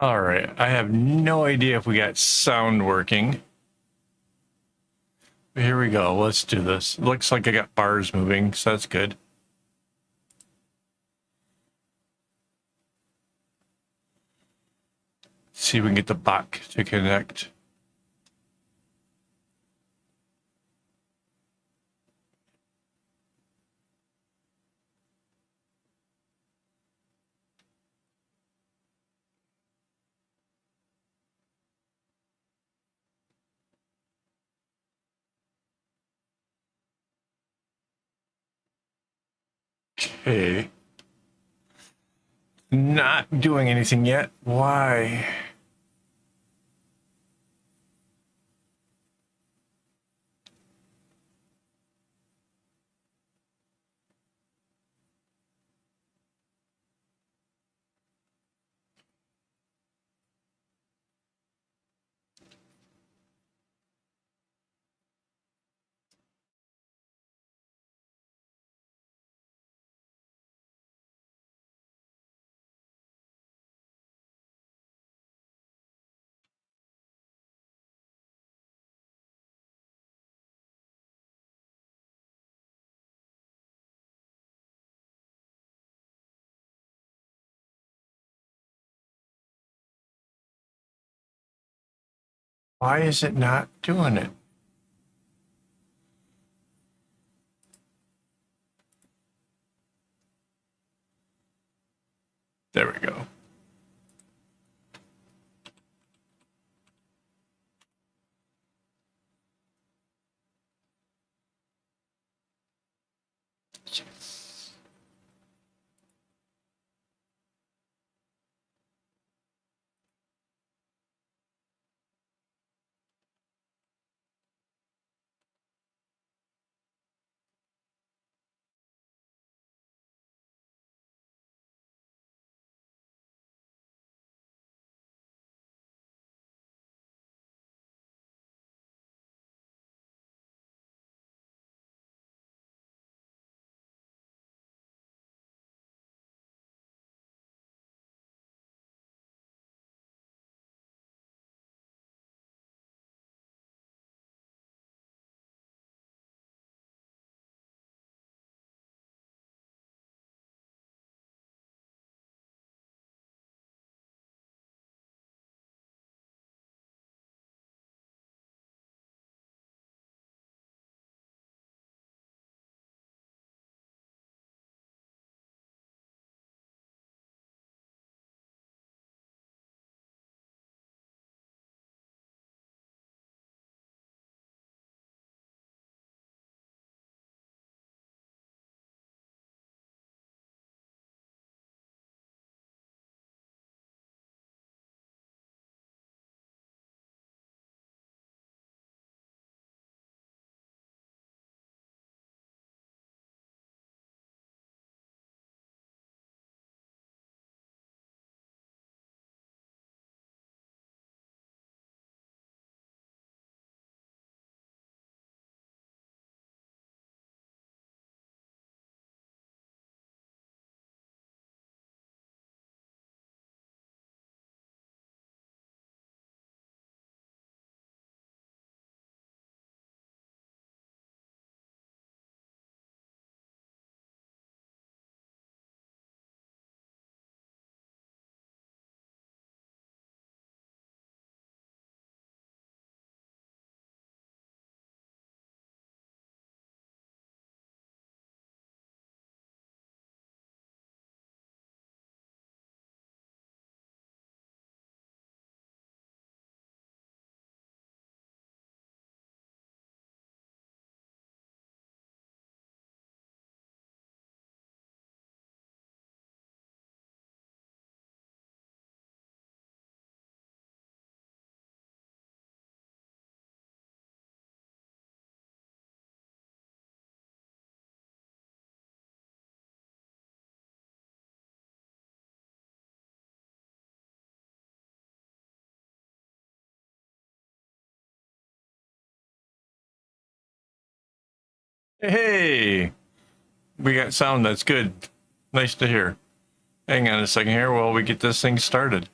All right, I have no idea if we got sound working. But here we go. Let's do this. Looks like I got bars moving, so that's good. See if we can get the bot to connect. Okay. Not doing anything yet. Why? Why is it not doing it? There we go. Yes. Hey, we got sound. That's good. Nice to hear. Hang on a second here while we get this thing started.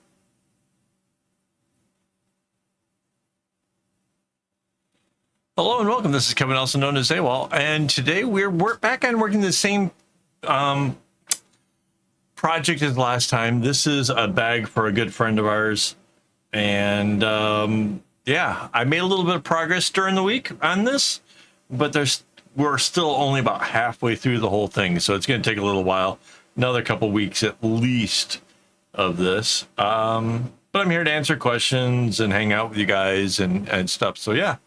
Hello and welcome. This is Kevin, also known as AWOL, and today we're back on working the same project as last time. This is a bag for a good friend of ours, and yeah, I made a little bit of progress during the week on this, but we're still only about halfway through the whole thing, so it's going to take a little while, another couple weeks at least of this. But I'm here to answer questions and hang out with you guys and stuff. So yeah.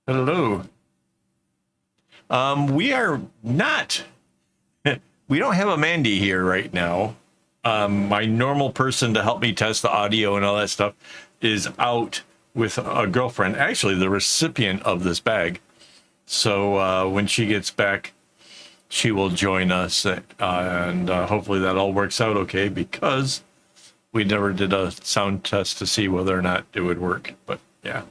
Hello. We are not, we don't have a Mandy here right now. My normal person to help me test the audio and all that stuff is out with a girlfriend, actually the recipient of this bag. So when she gets back, she will join us, and hopefully that all works out okay, because we never did a sound test to see whether or not it would work, but yeah.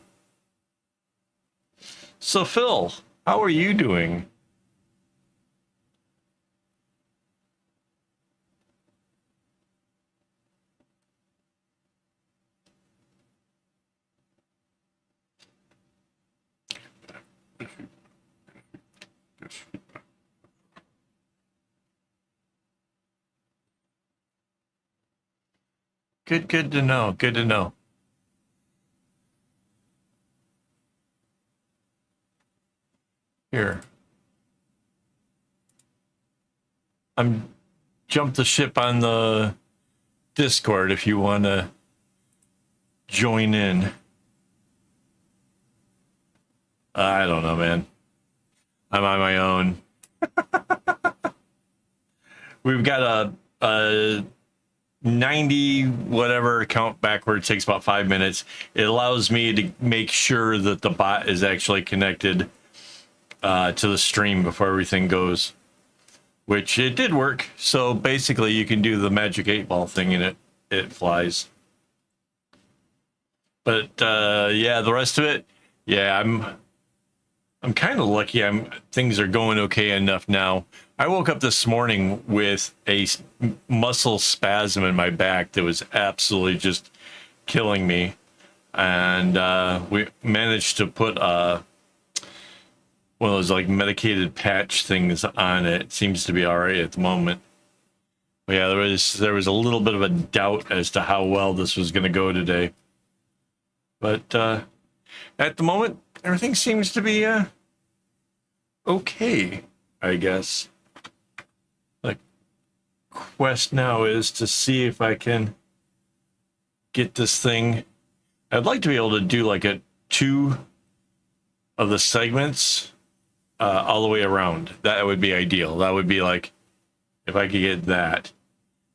So Phil, how are you doing? Good to know. Good to know. Here. I'm jumped the ship on the Discord if you want to join in. I don't know, man. I'm on my own. We've got a 90 whatever count backward. It takes about 5 minutes. It allows me to make sure that the bot is actually connected to the stream before everything goes, which it did work. So basically you can do the magic 8-ball thing and it flies. But yeah, the rest of it, yeah, I'm kind of lucky. Things are going okay enough now. I woke up this morning with a muscle spasm in my back that was absolutely just killing me, and we managed to put one of those like medicated patch things on it. It seems to be all right at the moment. But yeah, there was a little bit of a doubt as to how well this was going to go today, but at the moment everything seems to be okay, I guess. The quest now is to see if I can get this thing. I'd like to be able to do like a 2 of the segments all the way around. That would be ideal. That would be like, if I could get that,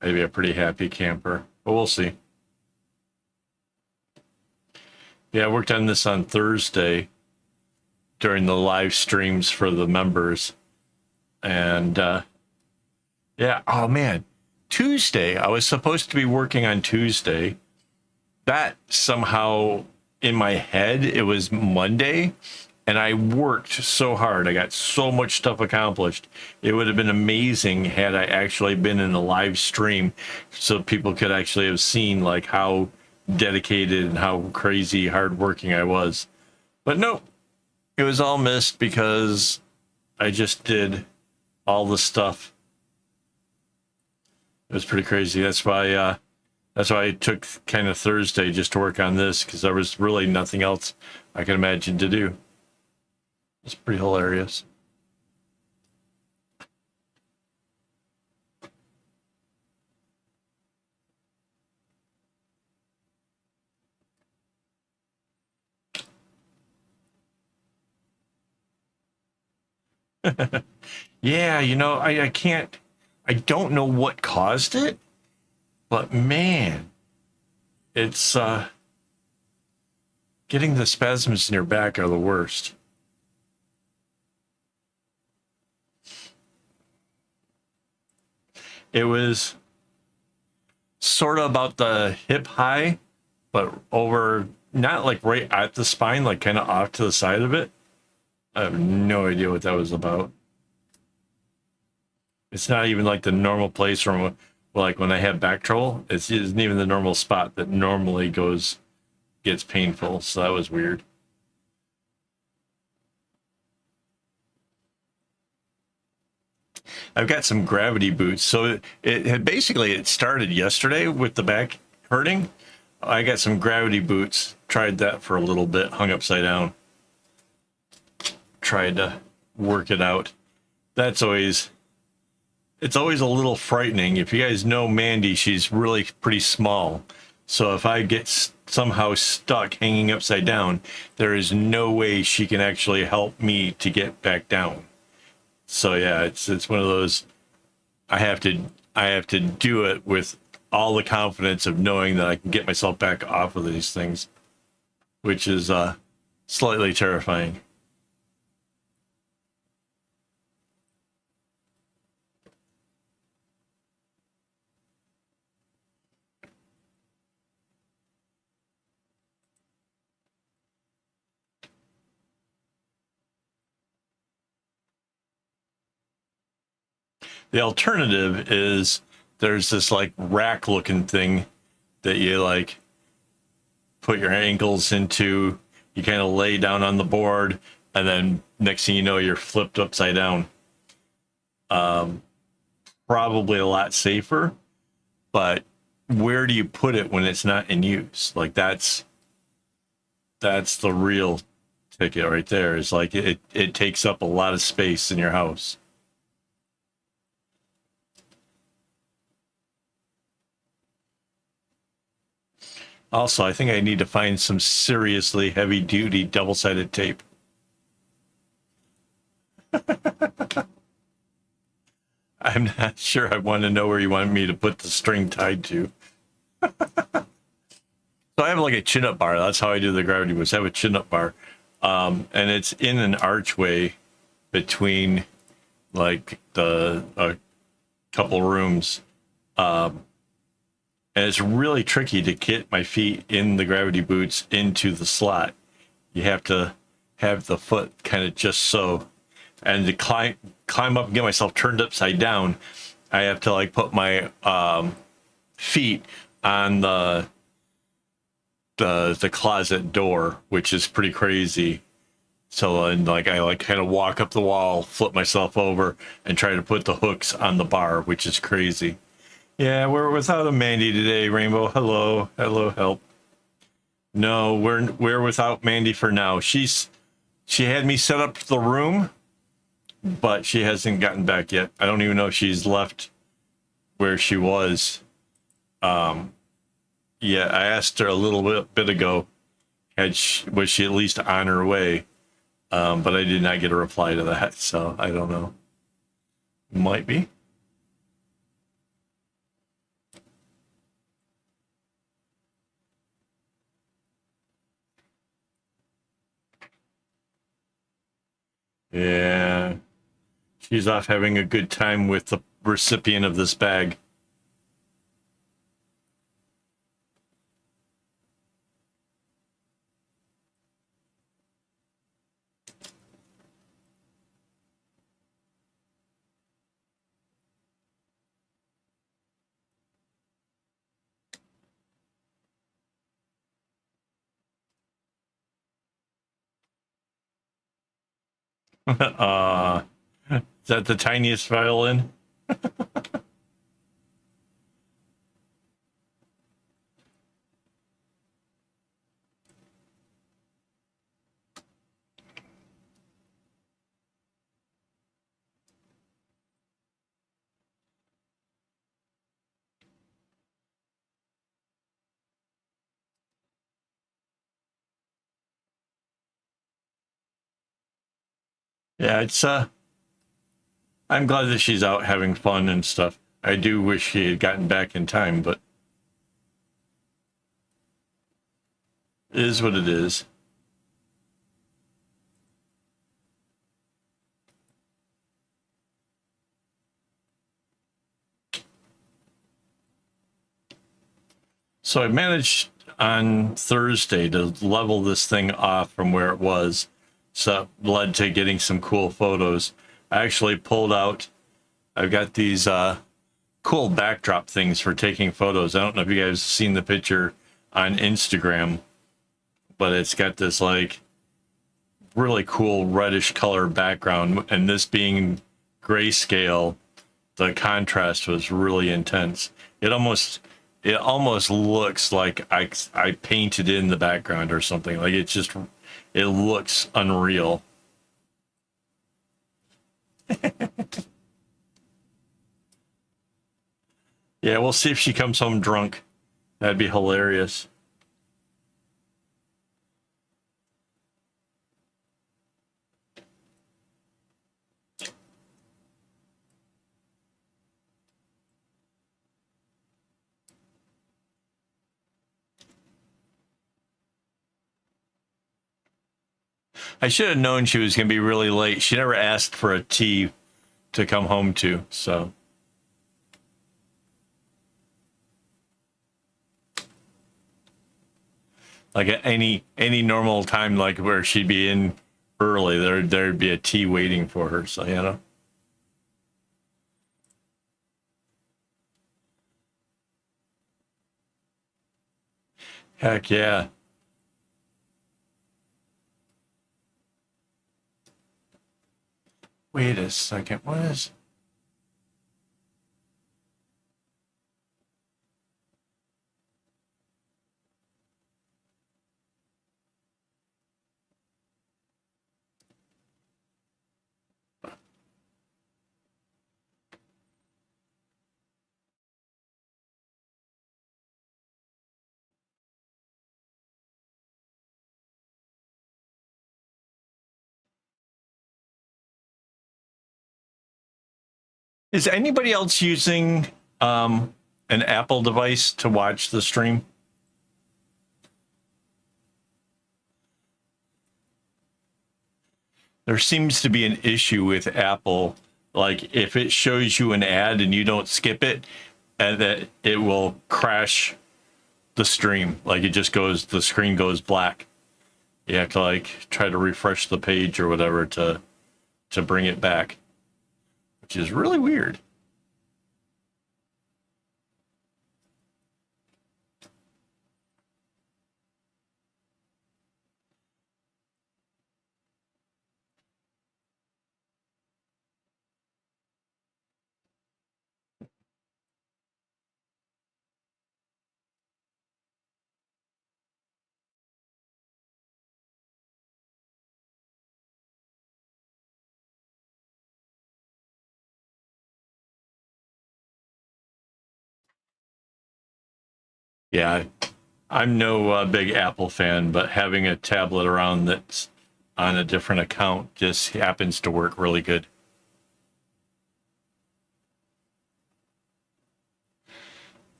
I'd be a pretty happy camper, but we'll see. Yeah, I worked on this on Thursday during the live streams for the members, and yeah, oh man, Tuesday, I was supposed to be working on Tuesday. That somehow in my head, it was Monday, and I worked so hard. I got so much stuff accomplished. It would have been amazing had I actually been in a live stream so people could actually have seen like how dedicated and how crazy hardworking I was. But no, it was all missed because I just did all the stuff. It was pretty crazy. That's why I took kind of Thursday just to work on this, because there was really nothing else I could imagine to do. It's pretty hilarious. Yeah, you know, I can't, I don't know what caused it, but man, it's getting the spasms in your back are the worst. It was sort of about the hip high, but over, not like right at the spine, like kind of off to the side of it. I have no idea what that was about. It's not even like the normal place from, like when I have back trouble. It isn't even the normal spot that normally gets painful. So that was weird. I've got some gravity boots. So it had basically, it started yesterday with the back hurting. I got some gravity boots, tried that for a little bit, hung upside down, tried to work it out. It's always a little frightening. If you guys know Mandy, she's really pretty small. So if I get somehow stuck hanging upside down, there is no way she can actually help me to get back down. So yeah, it's one of those, I have to do it with all the confidence of knowing that I can get myself back off of these things, which is slightly terrifying. The alternative is there's this like rack looking thing that you like put your ankles into, you kind of lay down on the board, and then next thing you know, you're flipped upside down. Probably a lot safer, but where do you put it when it's not in use? Like that's the real ticket right there. Is like it takes up a lot of space in your house. Also, I think I need to find some seriously heavy-duty double-sided tape. I'm not sure I want to know where you want me to put the string tied to. So I have like a chin-up bar. That's how I do the gravity boost. I have a chin-up bar. And it's in an archway between like a couple rooms. And it's really tricky to get my feet in the gravity boots into the slot. You have to have the foot kind of just so. And to climb up and get myself turned upside down, I have to like put my feet on the closet door, which is pretty crazy. So and like I like kind of walk up the wall, flip myself over, and try to put the hooks on the bar, which is crazy. Yeah, we're without a Mandy today, Rainbow. Hello, help. No, we're without Mandy for now. She had me set up the room, but she hasn't gotten back yet. I don't even know if she's left where she was. Yeah, I asked her a little bit ago, was she at least on her way? But I did not get a reply to that, so I don't know. Might be. Yeah, she's off having a good time with the recipient of this bag. Is that the tiniest violin? Yeah, it's I'm glad that she's out having fun and stuff. I do wish she had gotten back in time, but it is what it is. So I managed on Thursday to level this thing off from where it was. So it led to getting some cool photos. I actually pulled out, I've got these cool backdrop things for taking photos. I don't know if you guys have seen the picture on Instagram, but it's got this like really cool reddish color background, and this being grayscale, the contrast was really intense. It almost looks like I painted in the background or something. Like it looks unreal. Yeah, we'll see if she comes home drunk. That'd be hilarious. I should have known she was going to be really late. She never asked for a tea to come home to, so. Like at any normal time, like where she'd be in early, there'd be a tea waiting for her. So you know. Heck yeah. Wait a second. What is? Is anybody else using an Apple device to watch the stream? There seems to be an issue with Apple. Like if it shows you an ad and you don't skip it, and that it will crash the stream. Like it just goes, the screen goes black. You have to like try to refresh the page or whatever to bring it back, which is really weird. Yeah, I'm no big Apple fan, but having a tablet around that's on a different account just happens to work really good.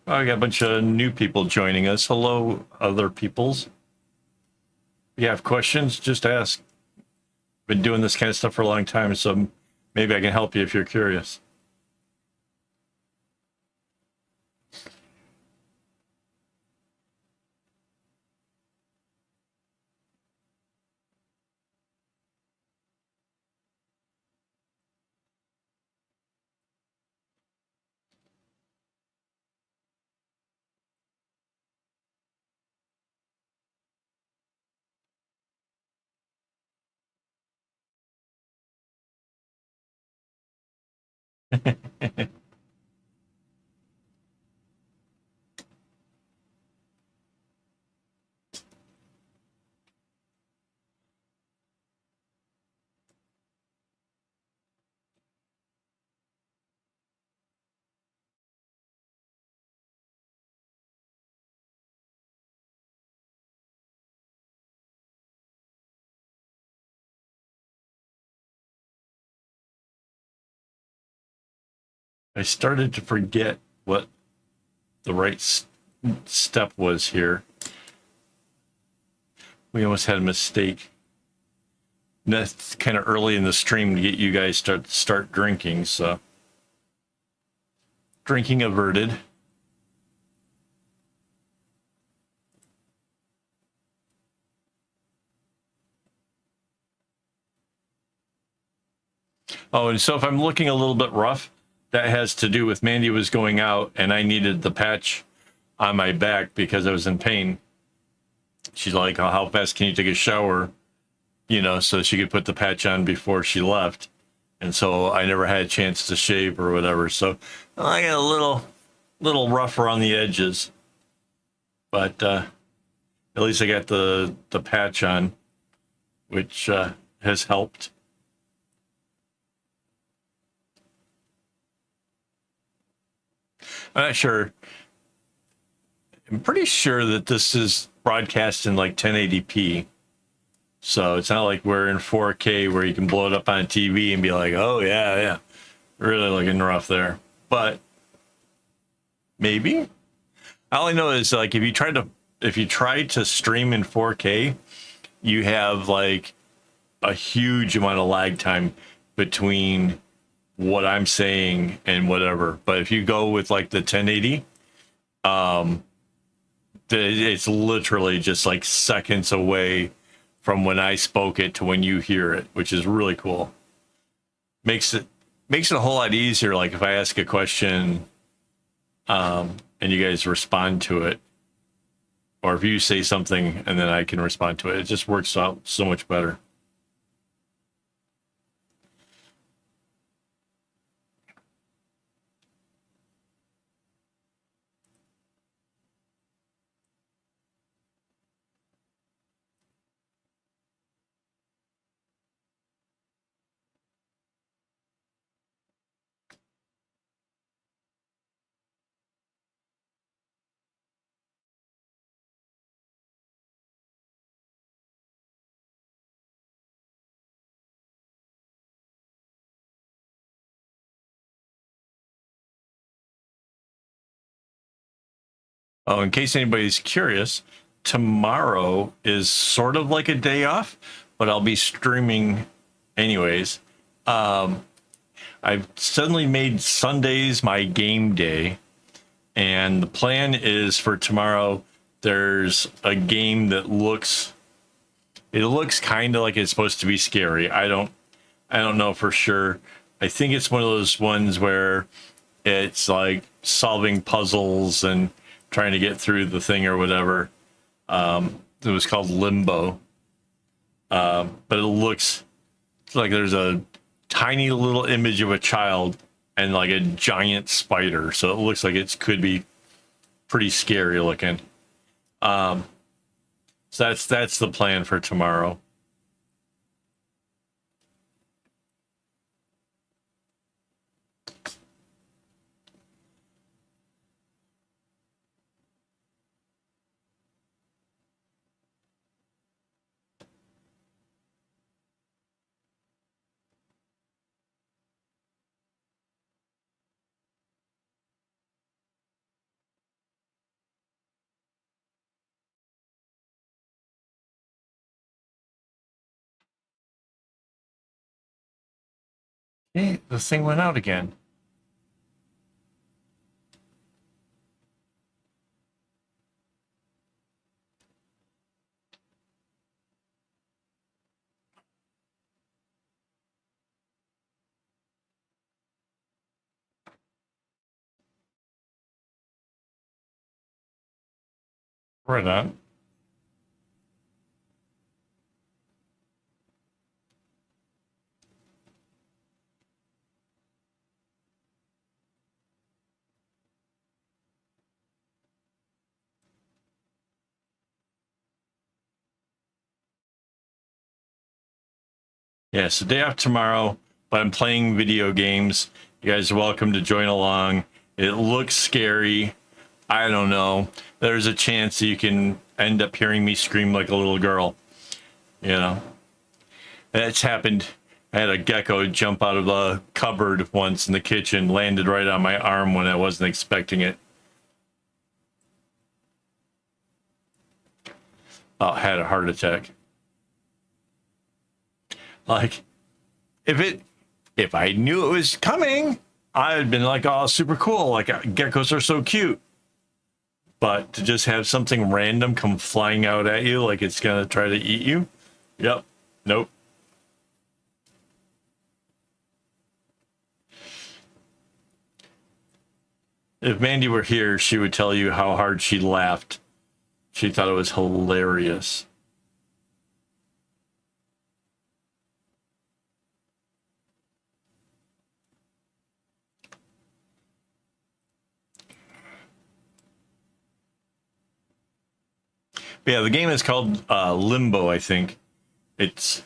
Oh, I got a bunch of new people joining us. Hello, other peoples. If you have questions, just ask. Been doing this kind of stuff for a long time, so maybe I can help you if you're curious. I started to forget what the right step was here. We almost had a mistake. And that's kind of early in the stream to get you guys start drinking, so drinking averted. Oh, and so if I'm looking a little bit rough, that has to do with Mandy was going out and I needed the patch on my back because I was in pain. She's like, oh, how fast can you take a shower? You know, so she could put the patch on before she left. and so I never had a chance to shave or whatever. So I got a little rough around the edges, but at least I got the patch on, which has helped. I'm not sure. I'm pretty sure that this is broadcast in like 1080p. So it's not like we're in 4K where you can blow it up on TV and be like, oh, yeah, really looking rough there. But maybe. All I know is like if you try to stream in 4K, you have like a huge amount of lag time between what I'm saying and whatever. But if you go with like the 1080, it's literally just like seconds away from when I spoke it to when you hear it, which is really cool. Makes it a whole lot easier. Like if I ask a question, and you guys respond to it, or if you say something and then I can respond to it, it just works out so much better. Oh, in case anybody's curious, tomorrow is sort of like a day off, but I'll be streaming anyways. I've suddenly made Sundays my game day, and the plan is for tomorrow. There's a game that looks kind of like it's supposed to be scary. I don't know for sure. I think it's one of those ones where it's like solving puzzles and trying to get through the thing or whatever. It was called Limbo. But it looks like there's a tiny little image of a child and like a giant spider. So it looks like it could be pretty scary looking. So that's the plan for tomorrow. Hey, the thing went out again. Right on. Yeah, so day off tomorrow, but I'm playing video games. You guys are welcome to join along. It looks scary. I don't know. There's a chance that you can end up hearing me scream like a little girl. You know, that's happened. I had a gecko jump out of the cupboard once in the kitchen, landed right on my arm when I wasn't expecting it. Oh, I had a heart attack. Like, if I knew it was coming, I'd been like, oh, super cool. Like, geckos are so cute. But to just have something random come flying out at you like it's going to try to eat you. Yep. Nope. If Mandy were here, she would tell you how hard she laughed. She thought it was hilarious. But yeah, the game is called Limbo, I think. It's,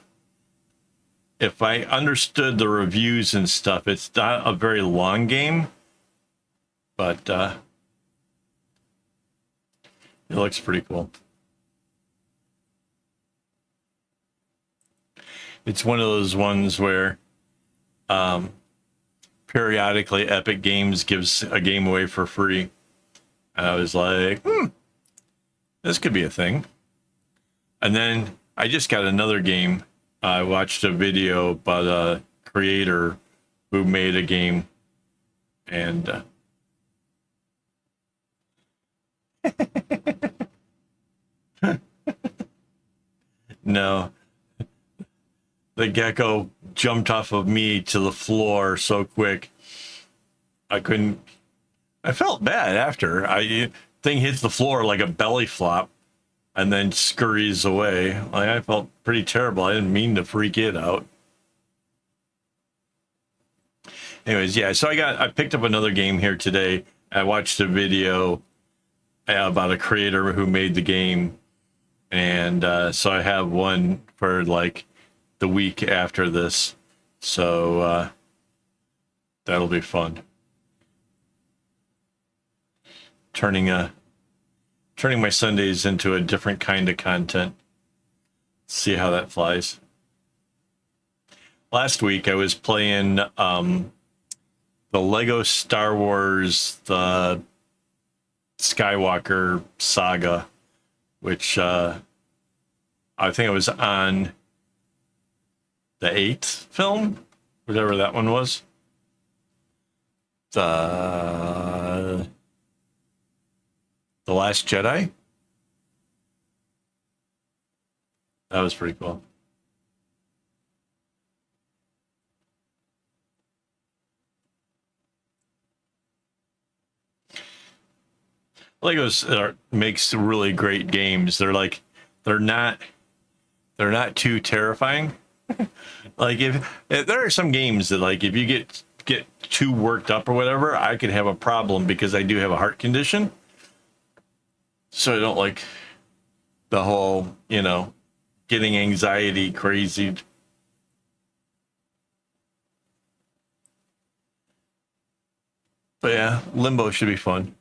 if I understood the reviews and stuff, it's not a very long game, but it looks pretty cool. It's one of those ones where periodically Epic Games gives a game away for free. And I was like, this could be a thing. And then I just got another game. I watched a video about a creator who made a game, and no, the gecko jumped off of me to the floor so quick. I couldn't. I felt bad after. Thing hits the floor like a belly flop, and then scurries away. Like, I felt pretty terrible. I didn't mean to freak it out. Anyways, yeah. So I picked up another game here today. I watched a video about a creator who made the game, and so I have one for like the week after this. So that'll be fun. Turning my Sundays into a different kind of content. See how that flies. Last week I was playing the Lego Star Wars, the Skywalker saga, which I think it was on the 8th film, whatever that one was. The Last Jedi. That was pretty cool. Legos makes really great games. They're not too terrifying. Like if there are some games that, like, if you get too worked up or whatever, I could have a problem because I do have a heart condition. So I don't like the whole, getting anxiety crazy. But yeah, Limbo should be fun.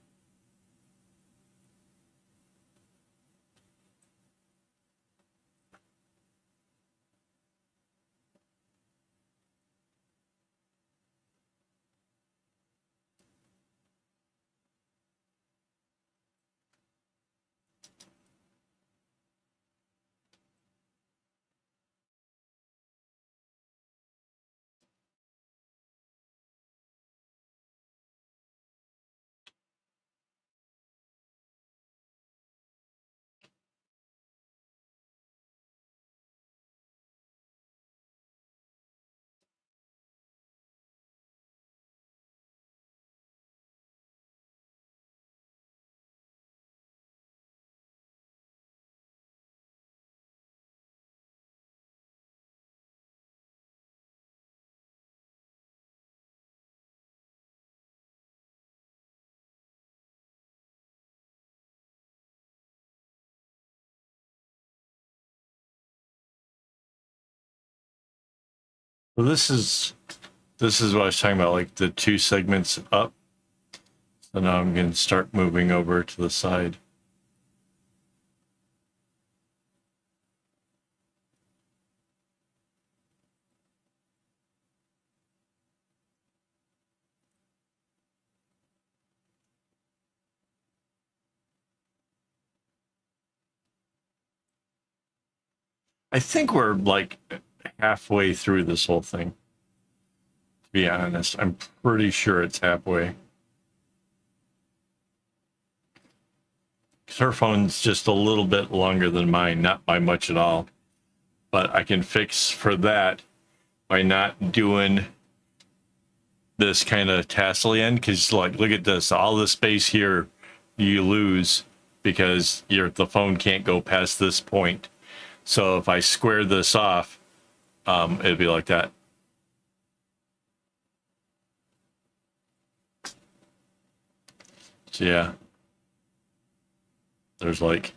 So this is what I was talking about, like the 2 segments up. So now I'm going to start moving over to the side. I think we're like halfway through this whole thing. To be honest, I'm pretty sure it's halfway. Her phone's just a little bit longer than mine, not by much at all. But I can fix for that by not doing this kind of tassel end, because, like, look at this. All the space here you lose because the phone can't go past this point. So if I square this off, it'd be like that. So yeah, there's like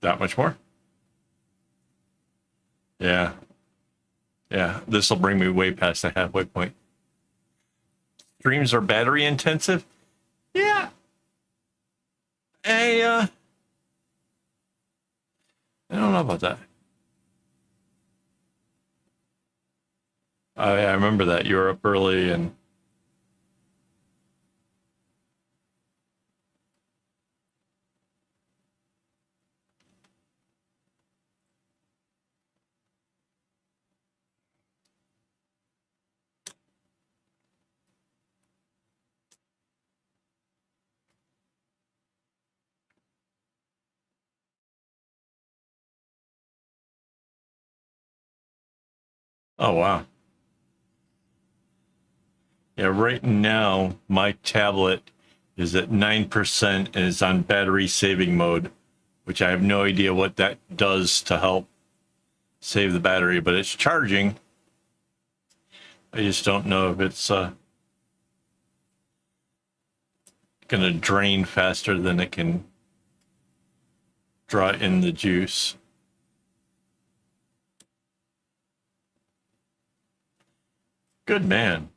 That much more? Yeah. Yeah. This will bring me way past the halfway point. Streams are battery intensive? Yeah. I don't know about that. I remember that you were up early and oh wow. Yeah, right now my tablet is at 9% and is on battery saving mode, which I have no idea what that does to help save the battery, but it's charging. I just don't know if it's gonna drain faster than it can draw in the juice. Good man.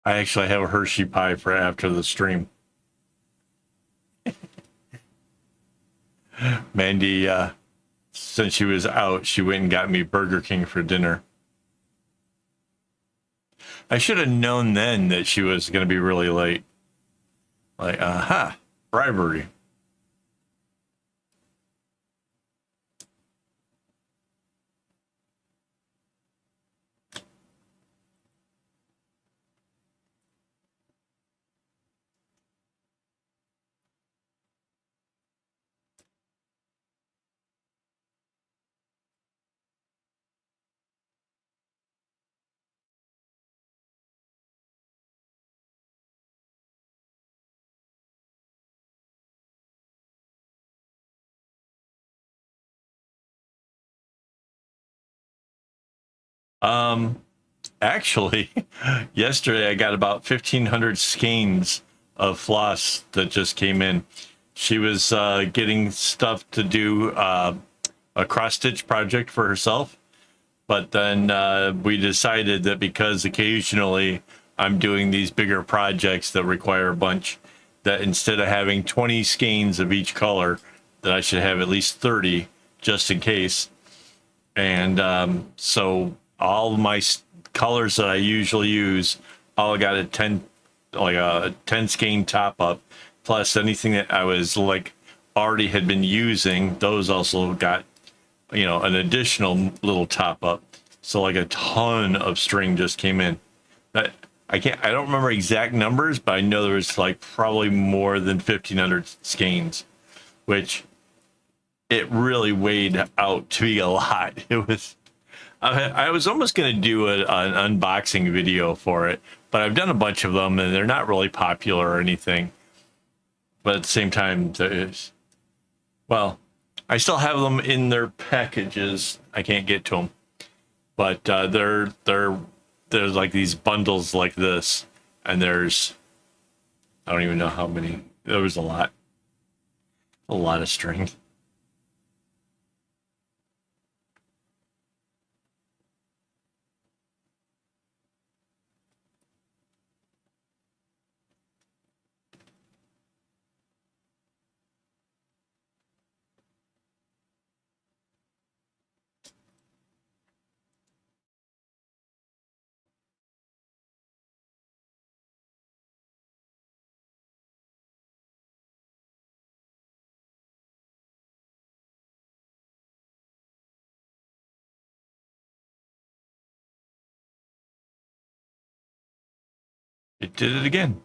I actually have a Hershey pie for after the stream. Mandy, since she was out, she went and got me Burger King for dinner. I should have known then that she was going to be really late. Like, aha, bribery. Actually, yesterday I got about 1,500 skeins of floss that just came in. She was getting stuff to do a cross stitch project for herself, but then we decided that because occasionally I'm doing these bigger projects that require a bunch, that instead of having 20 skeins of each color, that I should have at least 30 just in case. And so all my colors that I usually use, all got a 10 skein top up, plus anything that I was like already had been using, those also got, you know, an additional little top up. So like a ton of string just came in. That I don't remember exact numbers, but I know there was like probably more than 1,500 skeins, which it really weighed out to be a lot. It was, I was almost going to do an unboxing video for it, but I've done a bunch of them and they're not really popular or anything. But at the same time, well, I still have them in their packages. I can't get to them, but they're there's like these bundles like this, and there's, I don't even know how many. There was a lot of string. It did it again.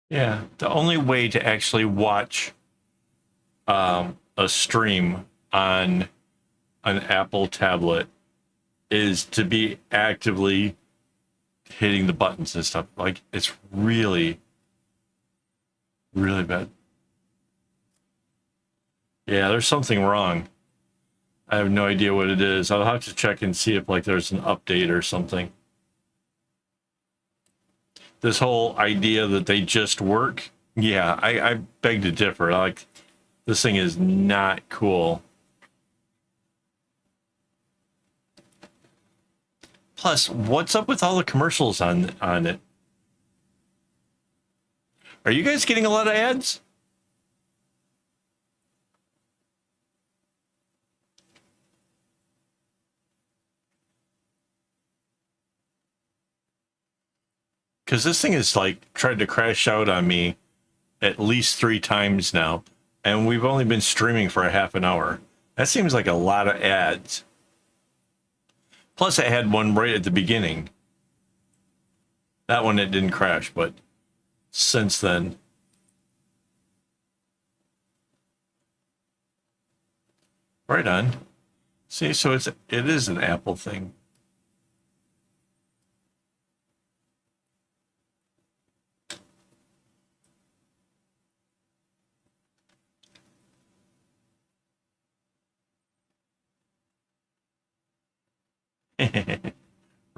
Yeah, the only way to actually watch a stream on an Apple tablet is to be actively hitting the buttons and stuff. Like, it's really, really bad. Yeah, there's something wrong. I have no idea what it is. I'll have to check and see if like there's an update or something. This whole idea that they just work, yeah, I beg to differ. Like, this thing is not cool. Plus, what's up with all the commercials on it? Are you guys getting a lot of ads? Because this thing has like tried to crash out on me at least 3 times now, and we've only been streaming for a half an hour. That seems like a lot of ads. Plus, I had one right at the beginning. That one, it didn't crash, but since then. Right on. See, so it is an Apple thing.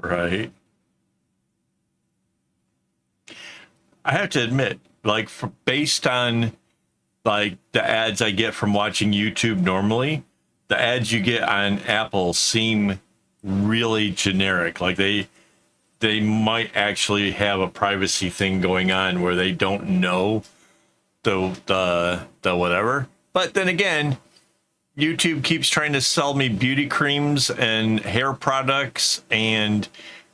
Right. I have to admit, like, based on like the ads I get from watching YouTube normally, the ads you get on Apple seem really generic. Like, they might actually have a privacy thing going on where they don't know the whatever. But then again, YouTube keeps trying to sell me beauty creams and hair products and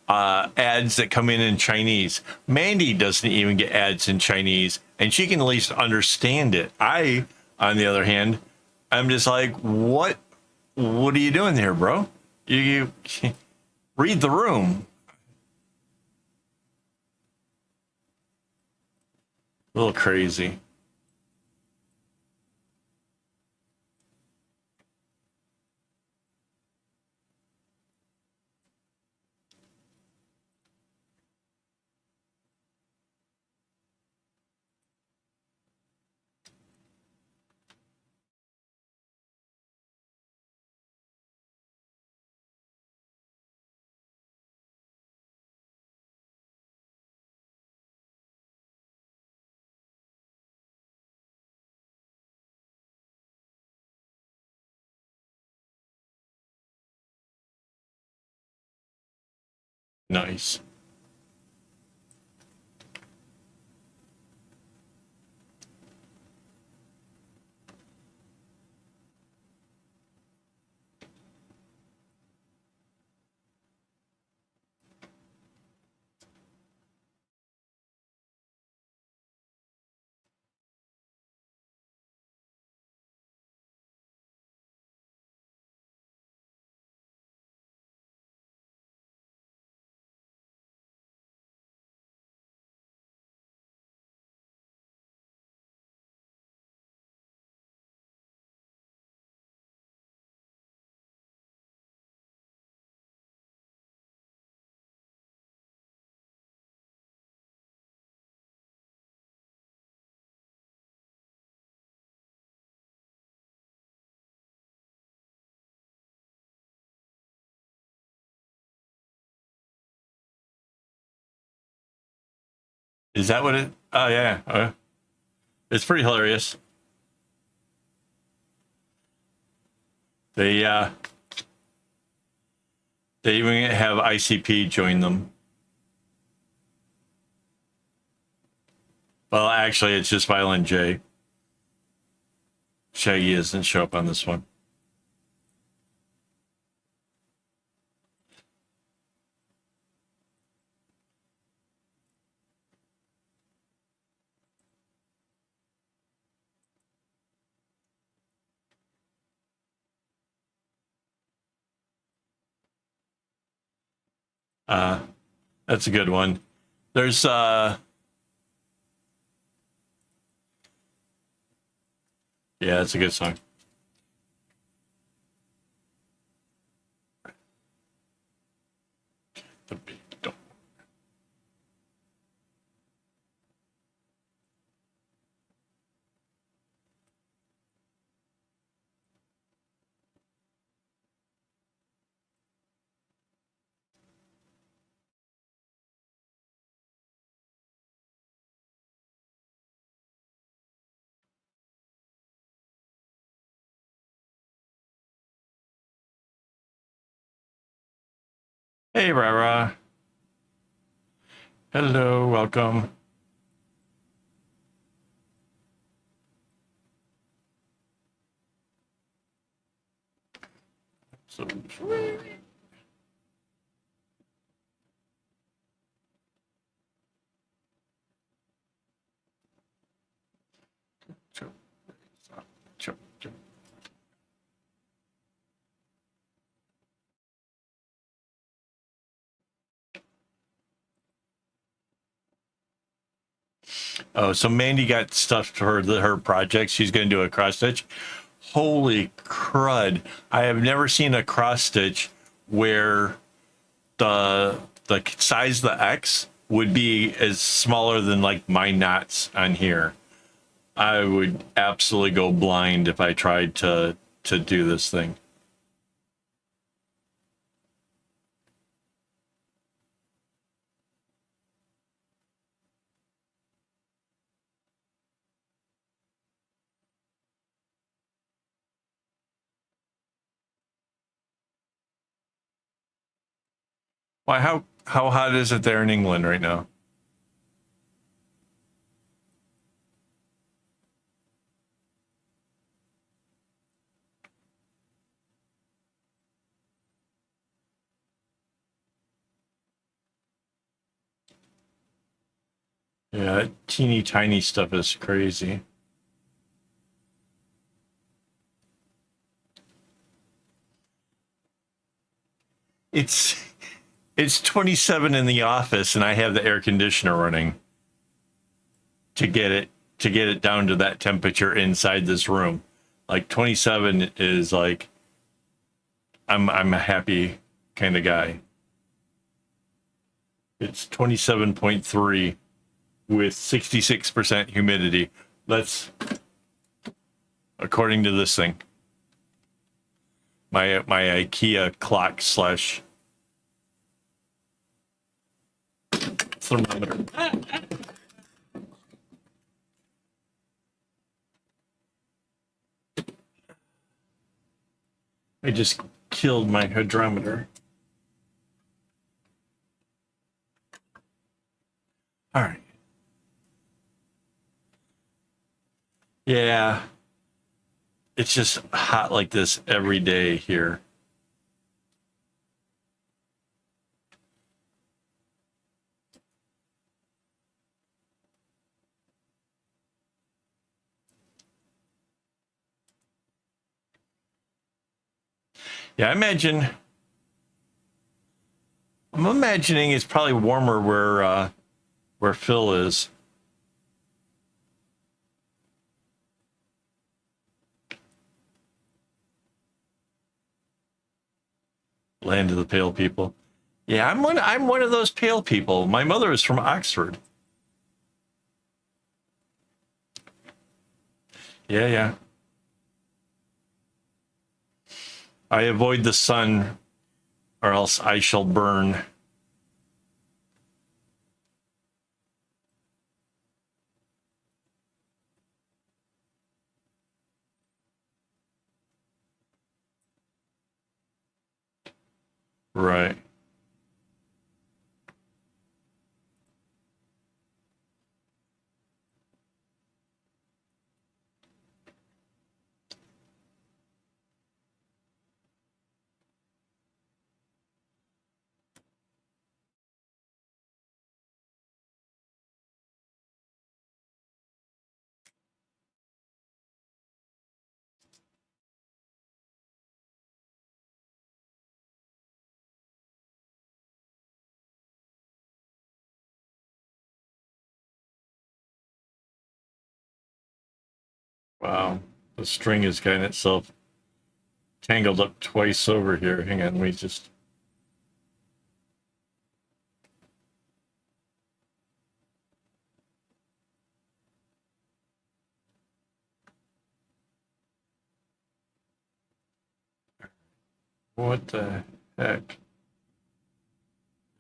ads that come in Chinese. Mandy doesn't even get ads in Chinese, and she can at least understand it. I, on the other hand, I'm just like, what are you doing here, bro? You read the room. A little crazy. Nice. Is that what it? Oh yeah, it's pretty hilarious. They they even have ICP join them. Well, actually, it's just Violent J. Shaggy doesn't show up on this one. That's a good one. There's yeah, it's a good song. The big door. Hey, Rara. Hello, welcome. So, oh, so Mandy got stuff for her project. She's going to do a cross stitch. Holy crud! I have never seen a cross stitch where the size of the X would be as smaller than like my knots on here. I would absolutely go blind if I tried to do this thing. Why? How hot is it there in England right now? Yeah, teeny tiny stuff is crazy. It's 27 in the office and I have the air conditioner running to get it down to that temperature inside this room. Like 27 is like I'm a happy kind of guy. It's 27.3 with 66% humidity. Let's, according to this thing, my IKEA clock slash thermometer. I just killed my hydrometer. All right. Yeah. It's just hot like this every day here. Yeah, I'm imagining it's probably warmer where Phil is. Land of the pale people. Yeah, I'm one of those pale people. My mother is from Oxford. Yeah, yeah. I avoid the sun or else I shall burn. Right. Wow. The string has gotten itself tangled up twice over here. Hang on, let me just. What the heck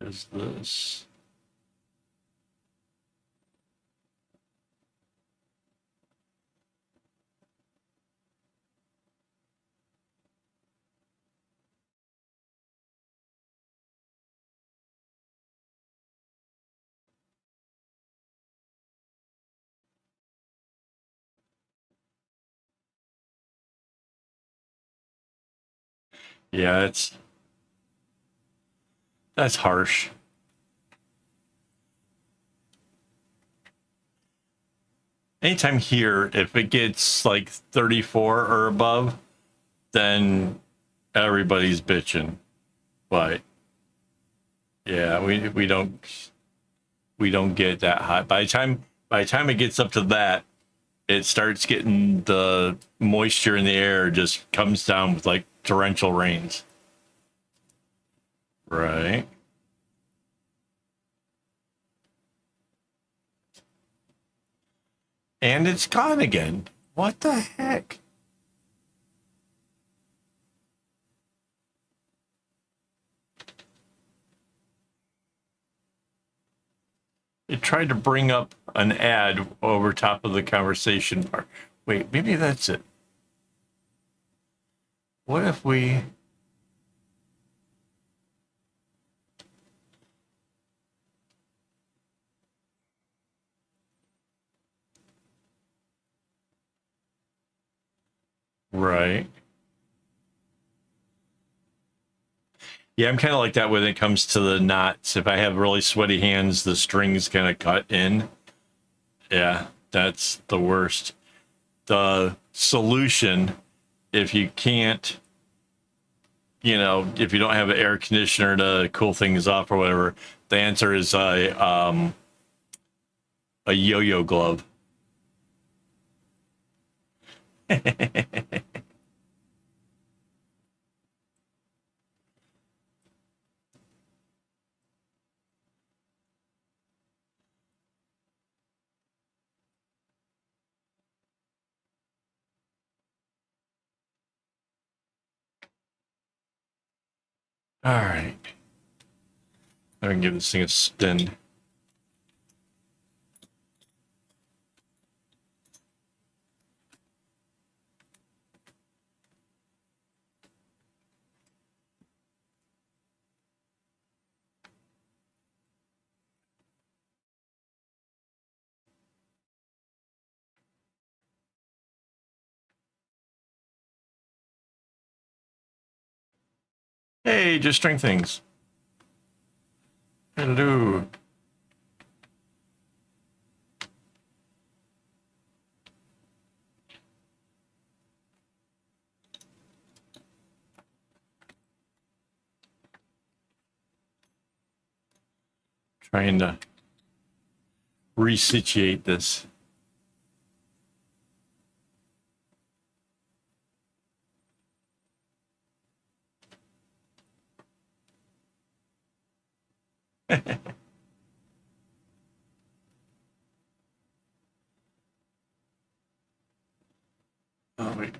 is this? Yeah, that's harsh. Anytime here, if it gets like 34 or above, then everybody's bitching. But yeah, we don't get that hot. By the time it gets up to that, it starts getting the moisture in the air just comes down with like torrential rains. Right. And it's gone again. What the heck? It tried to bring up an ad over top of the conversation bar. Wait, maybe that's it. What if we. Right. Yeah, I'm kind of like that when it comes to the knots. If I have really sweaty hands, the string's kind of cut in. Yeah, that's the worst. The solution, if you can't, if you don't have an air conditioner to cool things off or whatever, the answer is a yo-yo glove. All right. I can give this thing a spin. Hey, just string things. Hello. Trying to resituate this. Oh, wait.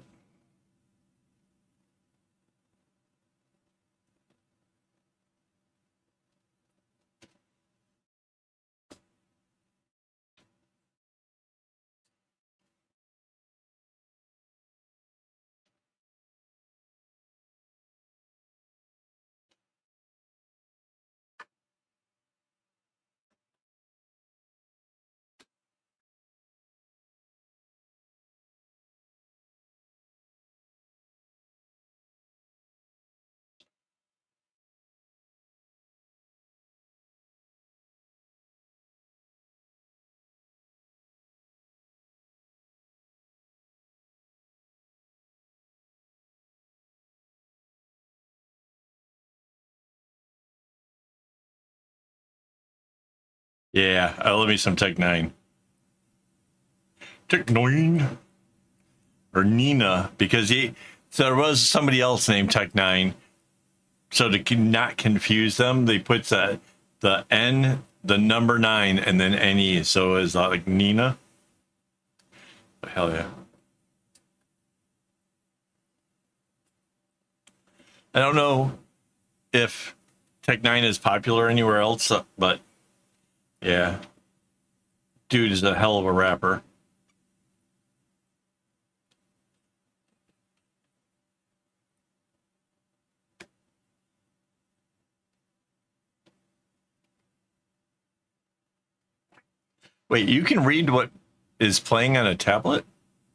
Yeah, I love me some Tech 9. Tech 9. Or Nina, because so there was somebody else named Tech 9. So to not confuse them, they put the N, the number 9, and then NE. So it's like Nina. Hell yeah. I don't know if Tech 9 is popular anywhere else, but yeah. Dude is a hell of a rapper. Wait, you can read what is playing on a tablet?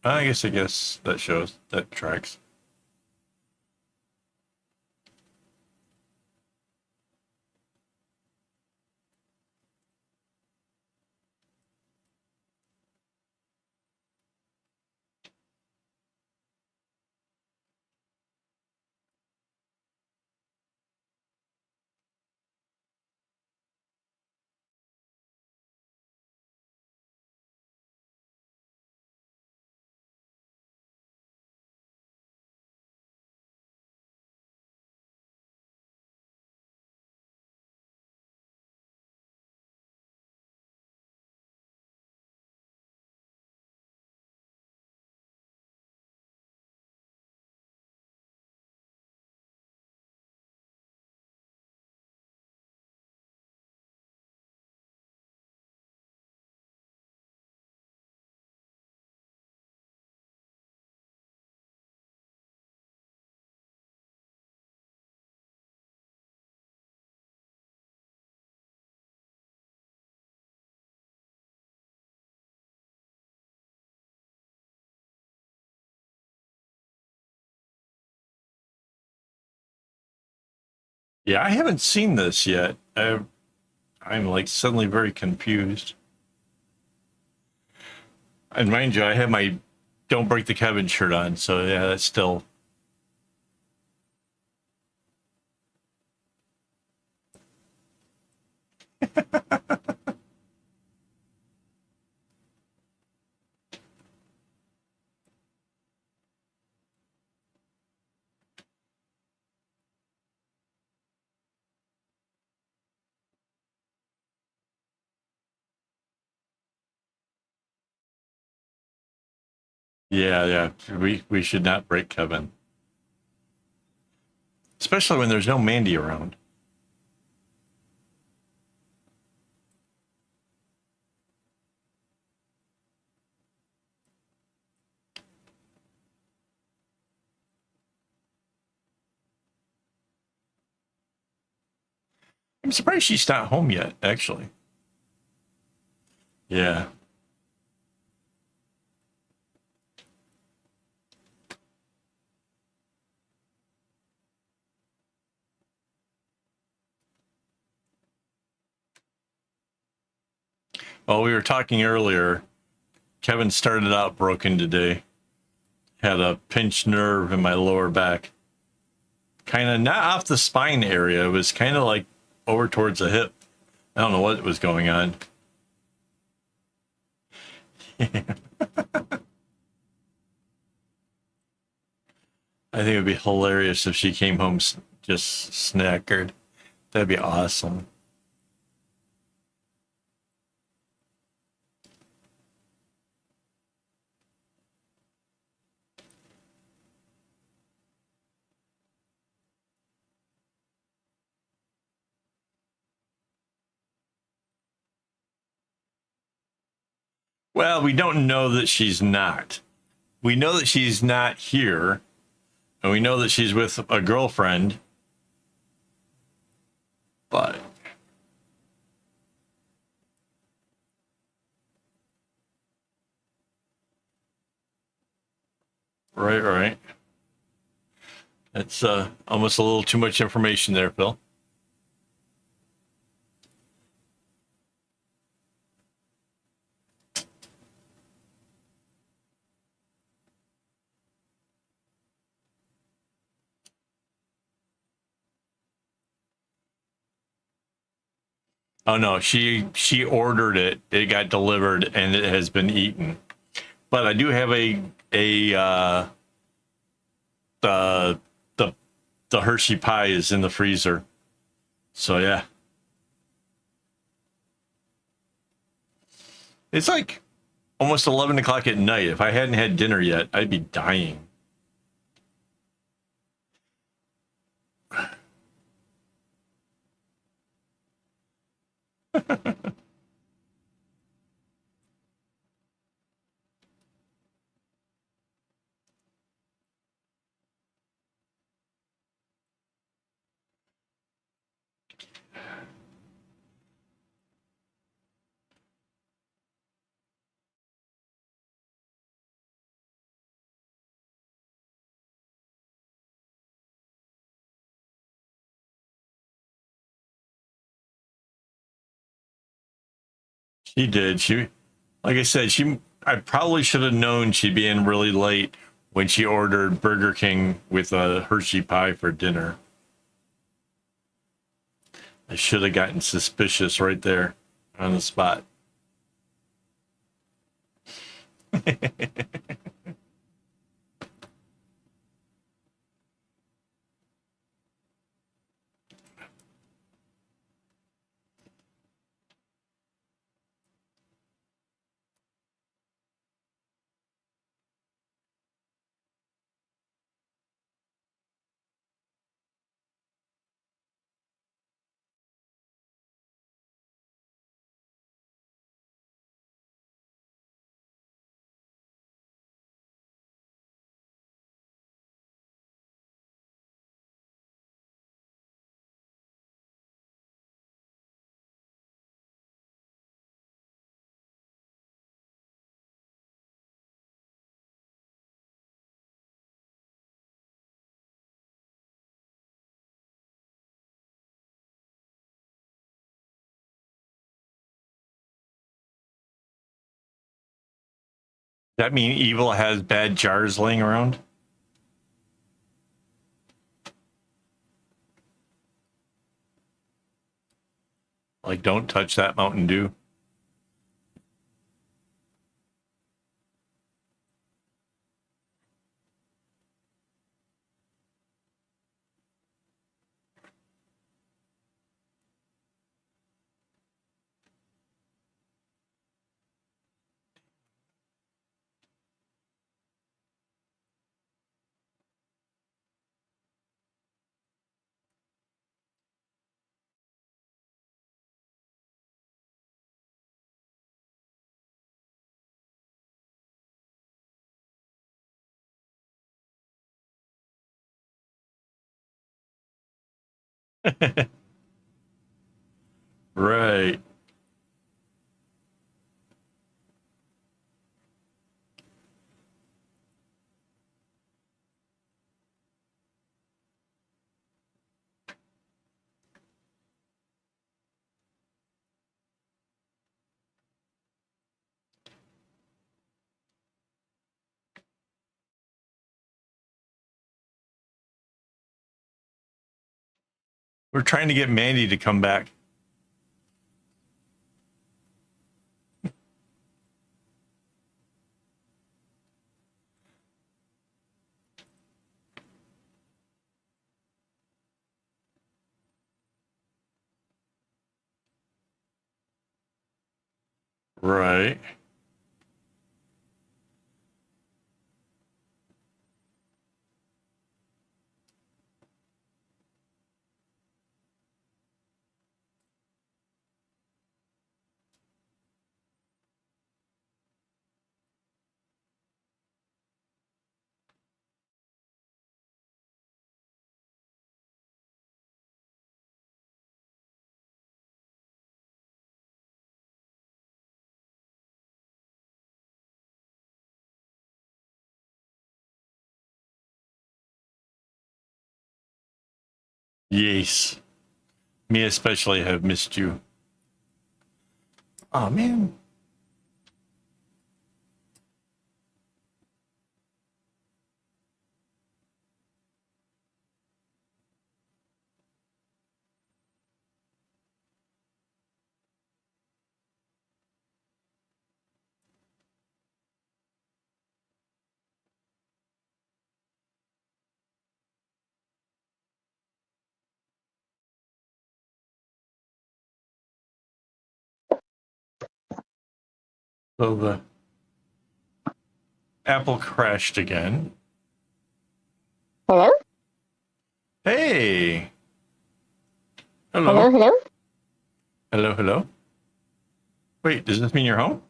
I guess that shows, that tracks. Yeah, I haven't seen this yet. I'm like suddenly very confused. And mind you, I have my "Don't Break the Kevin" shirt on, so yeah, that's still. Yeah, yeah. We should not break Kevin, especially when there's no Mandy around. I'm surprised she's not home yet. Actually, yeah. Well, we were talking earlier. Kevin started out broken today. Had a pinched nerve in my lower back. Kind of not off the spine area. It was kind of like over towards the hip. I don't know what was going on. I think it'd be hilarious if she came home just snackered. That'd be awesome. Well, we don't know that she's not. We know that she's not here, and we know that she's with a girlfriend. But right. That's almost a little too much information there, Phil. Oh no, she ordered it. It got delivered and it has been eaten. But I do have a the the the Hershey pie is in the freezer. So yeah. It's like almost 11 o'clock at night. If I hadn't had dinner yet, I'd be dying. She did. She, like I said, I probably should have known she'd be in really late when she ordered Burger King with a Hershey pie for dinner. I should have gotten suspicious right there on the spot. That mean evil has bad jars laying around? Like, don't touch that Mountain Dew. Right. We're trying to get Mandy to come back. Right. Yes. Me especially have missed you. Oh man. So the Apple crashed again. Hello? Hey. Hello, Hello. hello? Hello, hello. Wait, does this mean you're home?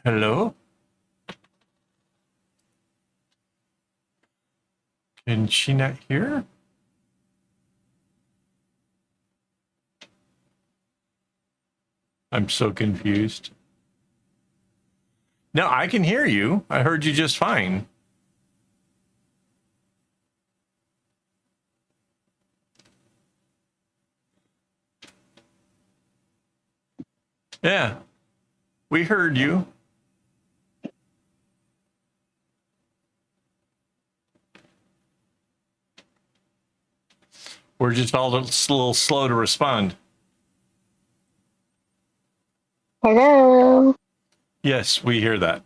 Hello? Can she not hear? I'm so confused. No, I can hear you. I heard you just fine. Yeah, we heard you. We're just all a little slow to respond. Hello? Yes, we hear that.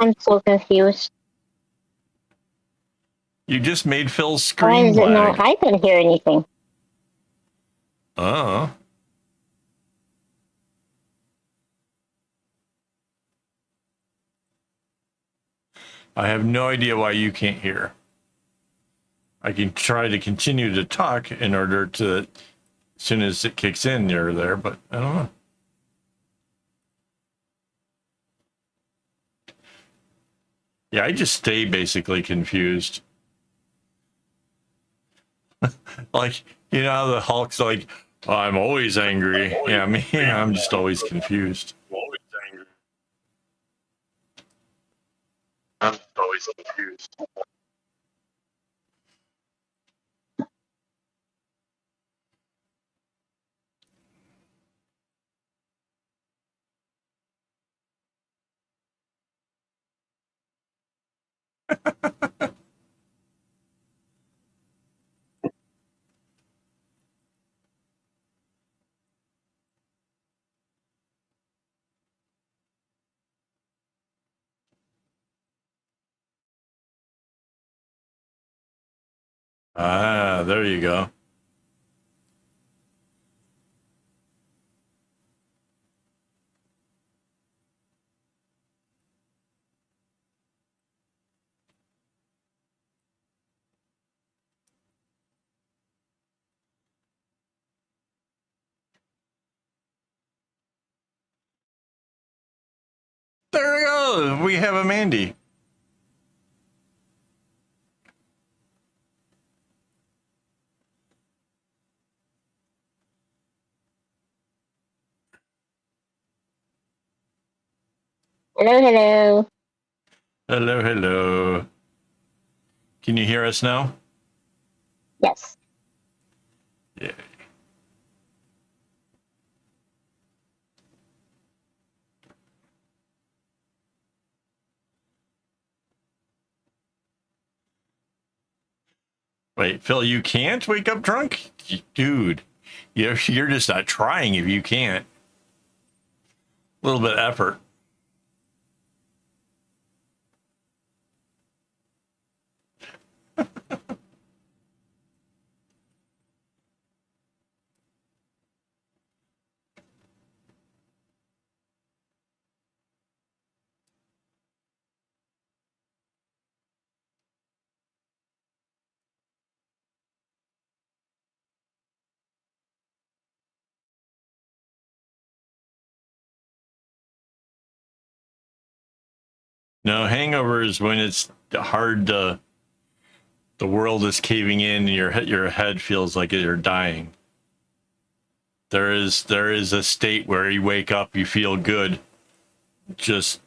I'm so confused. You just made Phil's Why screen is it not? lag. I couldn't hear anything. Uh, I have no idea why you can't hear. I can try to continue to talk in order to, as soon as it kicks in, you're there, but I don't know. Yeah, I just stay basically confused. Like, you know how the Hulk's like, oh, I'm always angry. Yeah, me, I'm just always confused. I'm just always confused. Ah, there you go. There we go. We have a Mandy. Hello, hello. Hello, hello. Can you hear us now? Yes. Yeah. Wait, Phil, you can't wake up drunk? Dude, you're just not trying if you can't. A little bit of effort. No, hangover is when it's hard to, the world is caving in and your head feels like you're dying. There is a state where you wake up, you feel good, just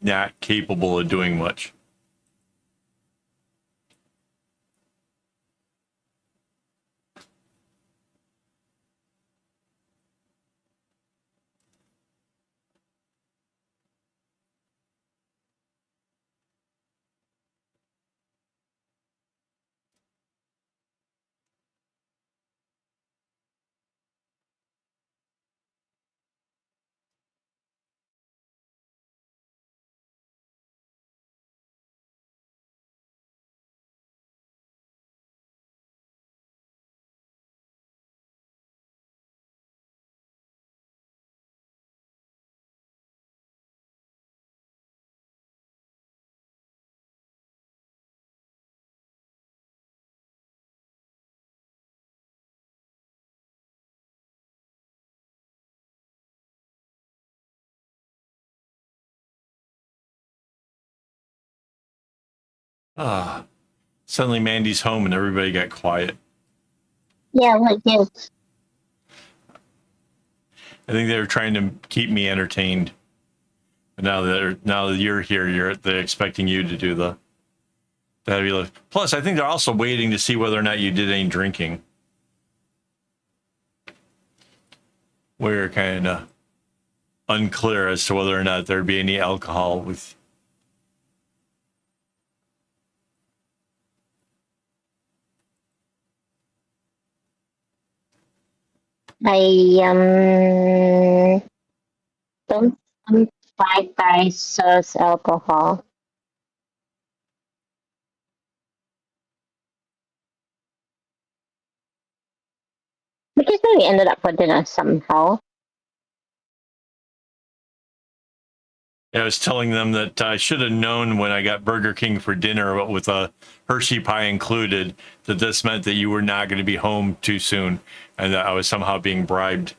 not capable of doing much. Ah, suddenly Mandy's home and everybody got quiet. Yeah, like this. I think they were trying to keep me entertained. But now that you're here, they're expecting you to do the heavy lift. Plus, I think they're also waiting to see whether or not you did any drinking. We're kind of unclear as to whether or not there'd be any alcohol with. I don't think five guys serves alcohol. Because we ended up for dinner somehow. I was telling them that I should have known when I got Burger King for dinner with a Hershey pie included that this meant that you were not going to be home too soon and that I was somehow being bribed.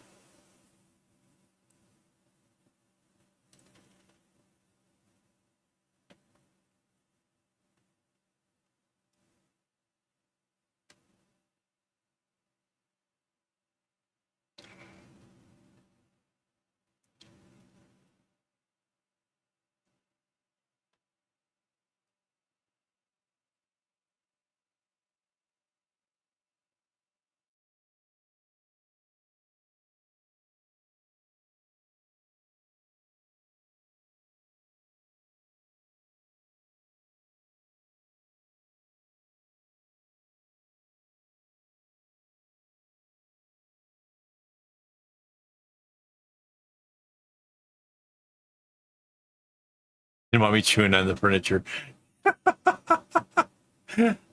Didn't want me chewing on the furniture.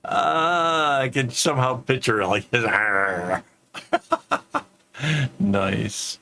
I can somehow picture like his. Nice.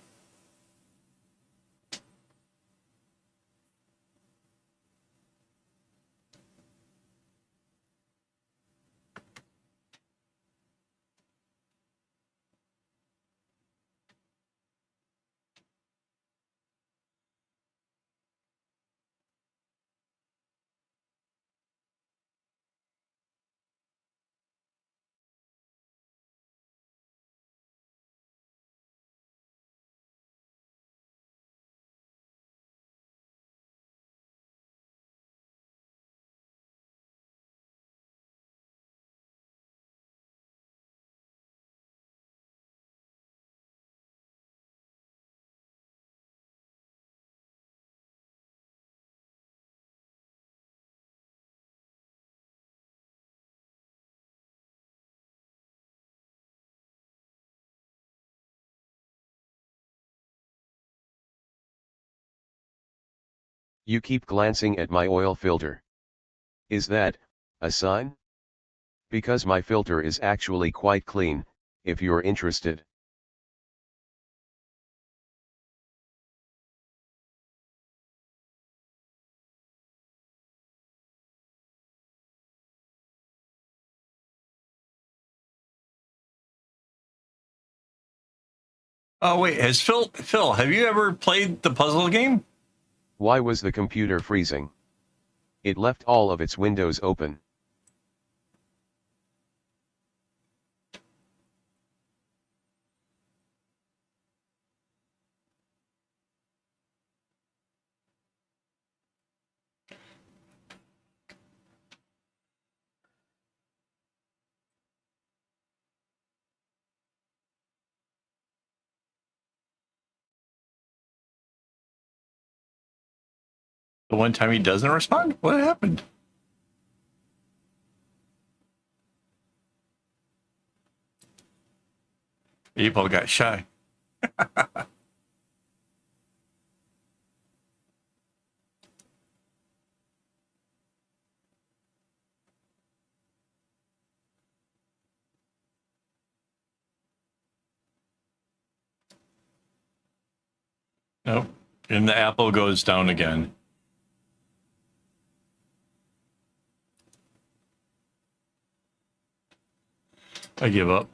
You keep glancing at my oil filter. Is that a sign? Because my filter is actually quite clean, if you're interested. Oh wait, has Phil? Have you ever played the puzzle game? Why was the computer freezing? It left all of its windows open. The one time he doesn't respond? What happened? People got shy. Nope. And the apple goes down again. I give up.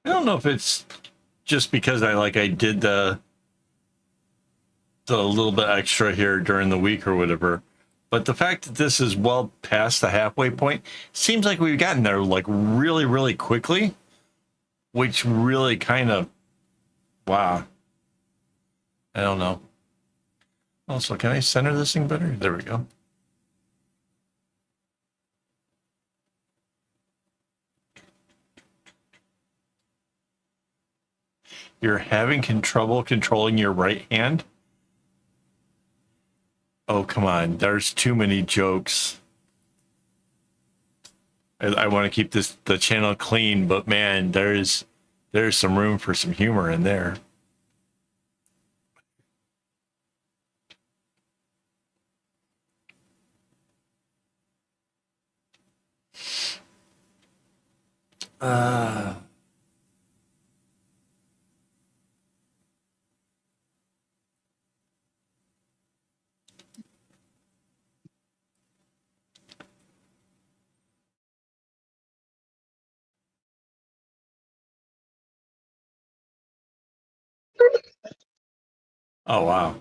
I don't know if it's just because I did the little bit extra here during the week or whatever. But the fact that this is well past the halfway point seems like we've gotten there like really, really quickly, which really kind of, wow. I don't know. Also, can I center this thing better? There we go. You're having trouble controlling your right hand? Oh, come on. There's too many jokes. I want to keep the channel clean, but man, there's some room for some humor in there. Oh, wow.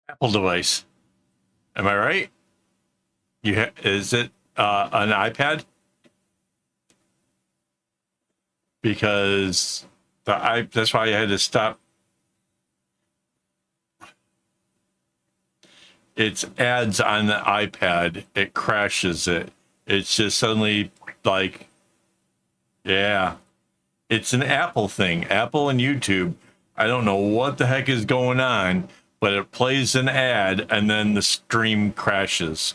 Apple device. Am I right? Is it an iPad? Because that's why I had to stop. It's ads on the iPad. It crashes it. It's just suddenly like, yeah, it's an Apple thing. Apple and YouTube. I don't know what the heck is going on, but it plays an ad and then the stream crashes.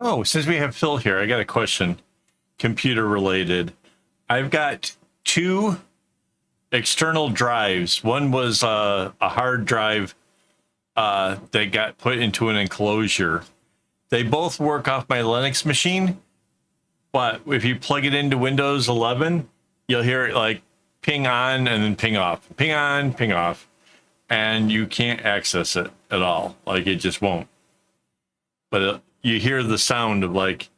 Oh, since we have Phil here, I got a question, computer related. I've got two external drives. One was a hard drive that got put into an enclosure. They both work off my Linux machine, but if you plug it into Windows 11, you'll hear it like ping on and then ping off, ping on, ping off, and you can't access it at all. Like it just won't. But you hear the sound of like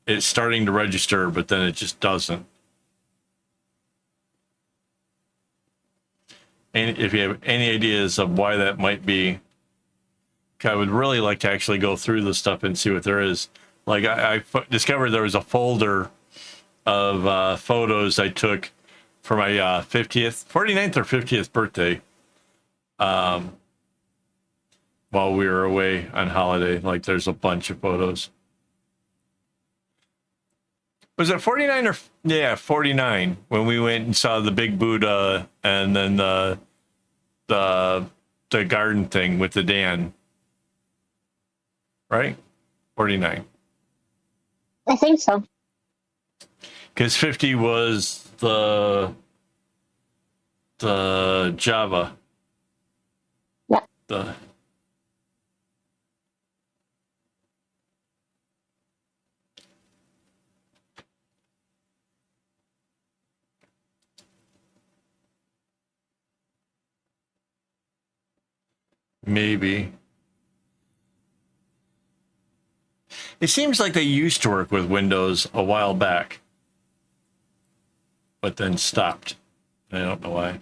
it's starting to register, but then it just doesn't. And if you have any ideas of why that might be, I would really like to actually go through the stuff and see what there is. Like I discovered there was a folder of photos I took for my 49th or 50th birthday while we were away on holiday. Like there's a bunch of photos. Was it 49 or 49 when we went and saw the big Buddha and then the garden thing with the Dan, right? 49. I think so. Because 50 was the Java. Yeah. Maybe. It seems like they used to work with Windows a while back, but then stopped. I don't know why.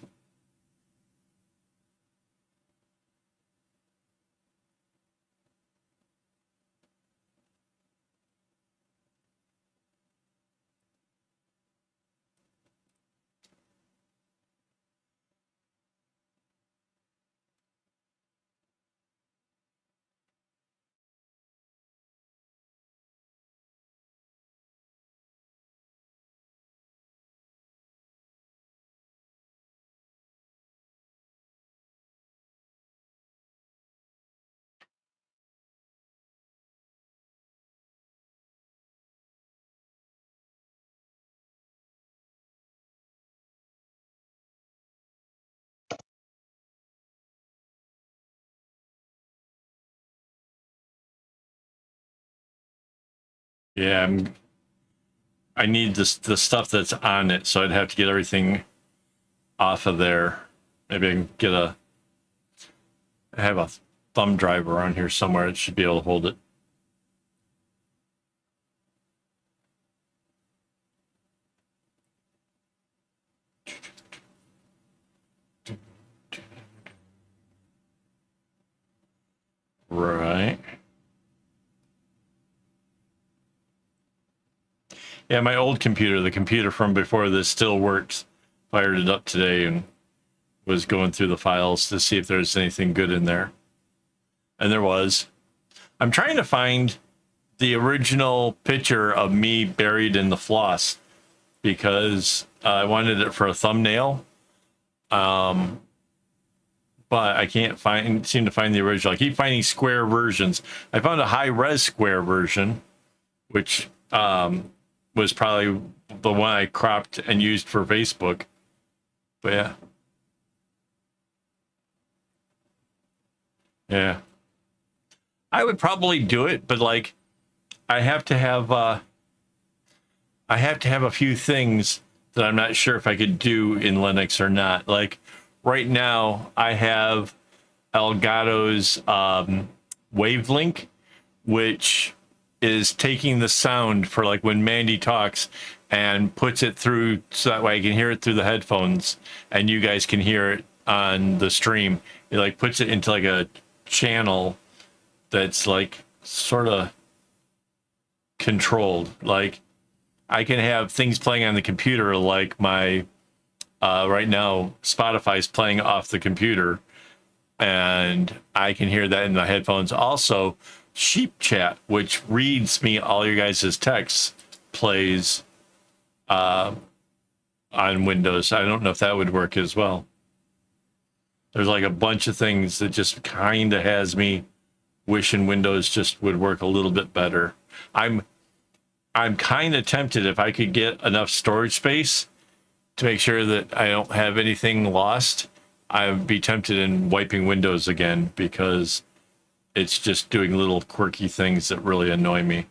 Yeah, I need the stuff that's on it, so I'd have to get everything off of there. Maybe I can I have a thumb drive around here somewhere. It should be able to hold it. Right. Yeah, my old computer, the computer from before this, still works. Fired it up today and was going through the files to see if there's anything good in there. And there was. I'm trying to find the original picture of me buried in the floss because I wanted it for a thumbnail. But I can't seem to find the original. I keep finding square versions. I found a high-res square version, which was probably the one I cropped and used for Facebook. But yeah. Yeah. I would probably do it, but like I have to have a few things that I'm not sure if I could do in Linux or not. Like right now I have Elgato's Wavelink, which is taking the sound for like when Mandy talks and puts it through so that way I can hear it through the headphones and you guys can hear it on the stream. It like puts it into like a channel that's like sort of controlled. Like I can have things playing on the computer, like my right now Spotify's playing off the computer and I can hear that in the headphones. Also, Sheep Chat, which reads me all your guys' texts, plays on Windows. I don't know if that would work as well. There's like a bunch of things that just kind of has me wishing Windows just would work a little bit better. I'm I'm kind of tempted if I could get enough storage space to make sure that I don't have anything lost. I would be tempted in wiping Windows again because it's just doing little quirky things that really annoy me.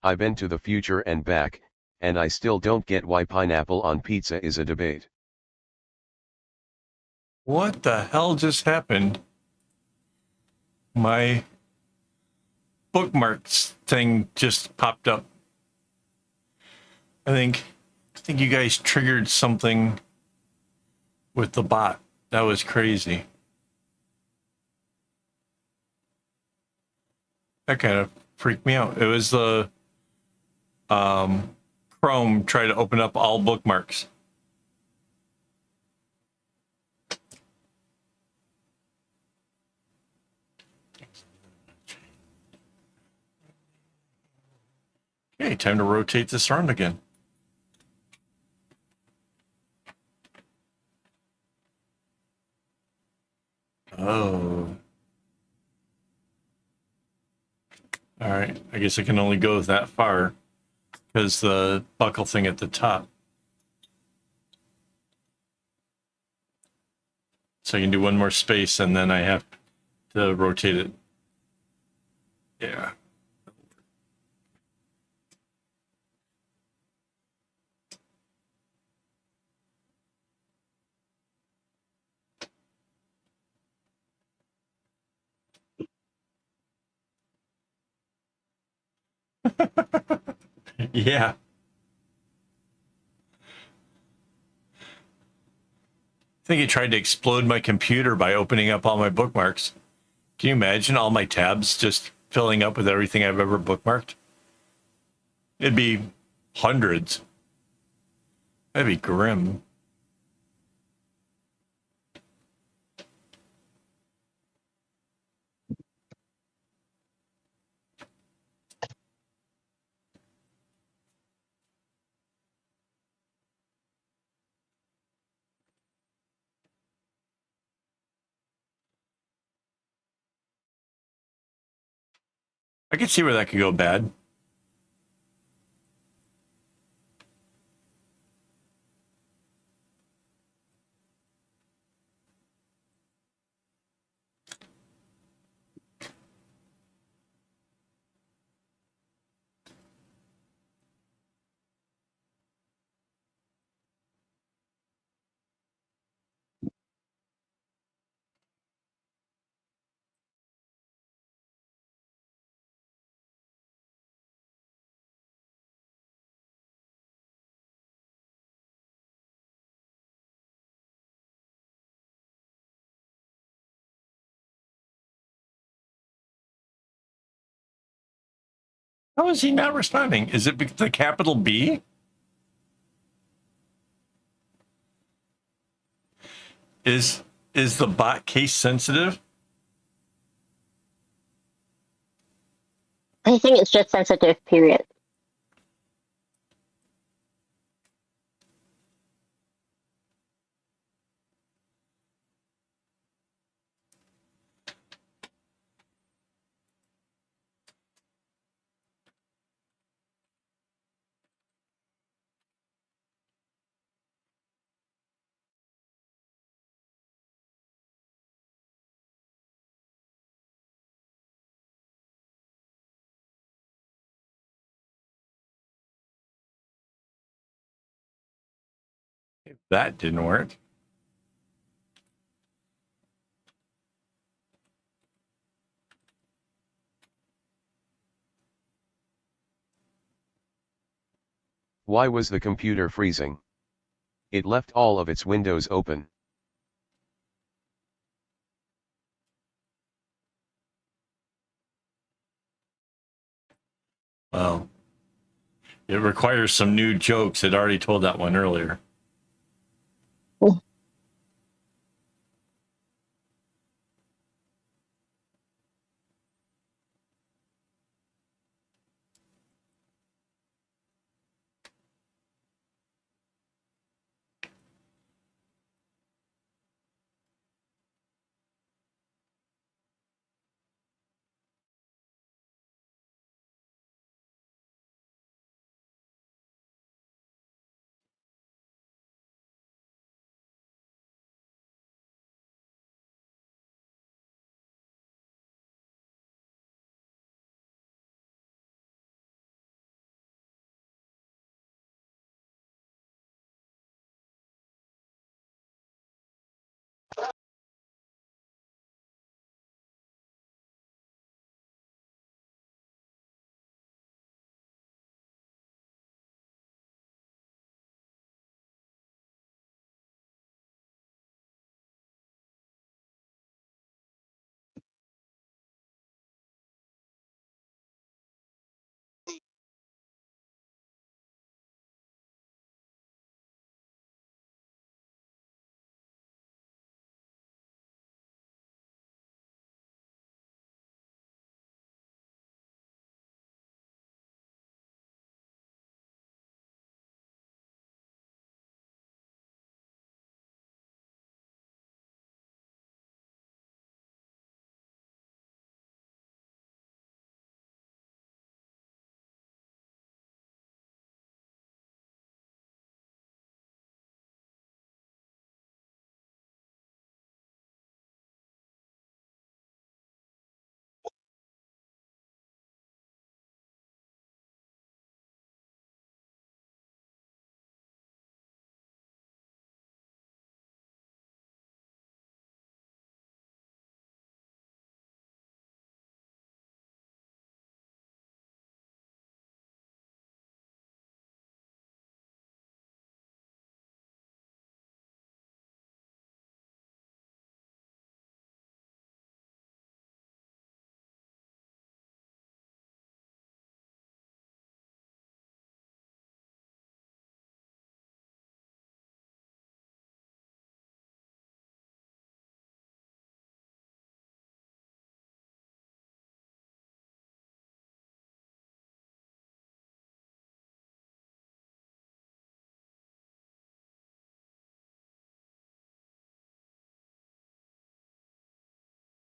I've been to the future and back, and I still don't get why pineapple on pizza is a debate. What the hell just happened? My bookmarks thing just popped up. I think you guys triggered something with the bot. That was crazy. That kind of freaked me out. It was the Chrome try to open up all bookmarks. Okay, time to rotate this around again. Oh. All right, I guess I can only go that far because the buckle thing at the top. So I can do one more space and then I have to rotate it. Yeah. Yeah. I think it tried to explode my computer by opening up all my bookmarks. Can you imagine all my tabs just filling up with everything I've ever bookmarked? It'd be hundreds. That'd be grim. I could see where that could go bad. How is he not responding? Is it the capital B? Is the bot case sensitive? I think it's just sensitive, period. That didn't work. Why was the computer freezing? It left all of its windows open. Well, it requires some new jokes. It already told that one earlier.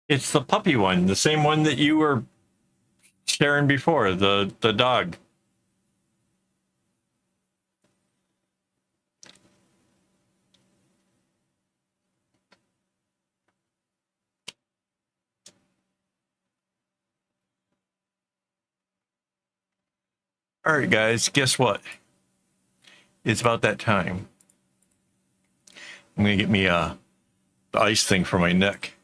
It's the puppy one, the same one that you were sharing before, the dog. All right, guys, guess what? It's about that time. I'm gonna get me the ice thing for my neck.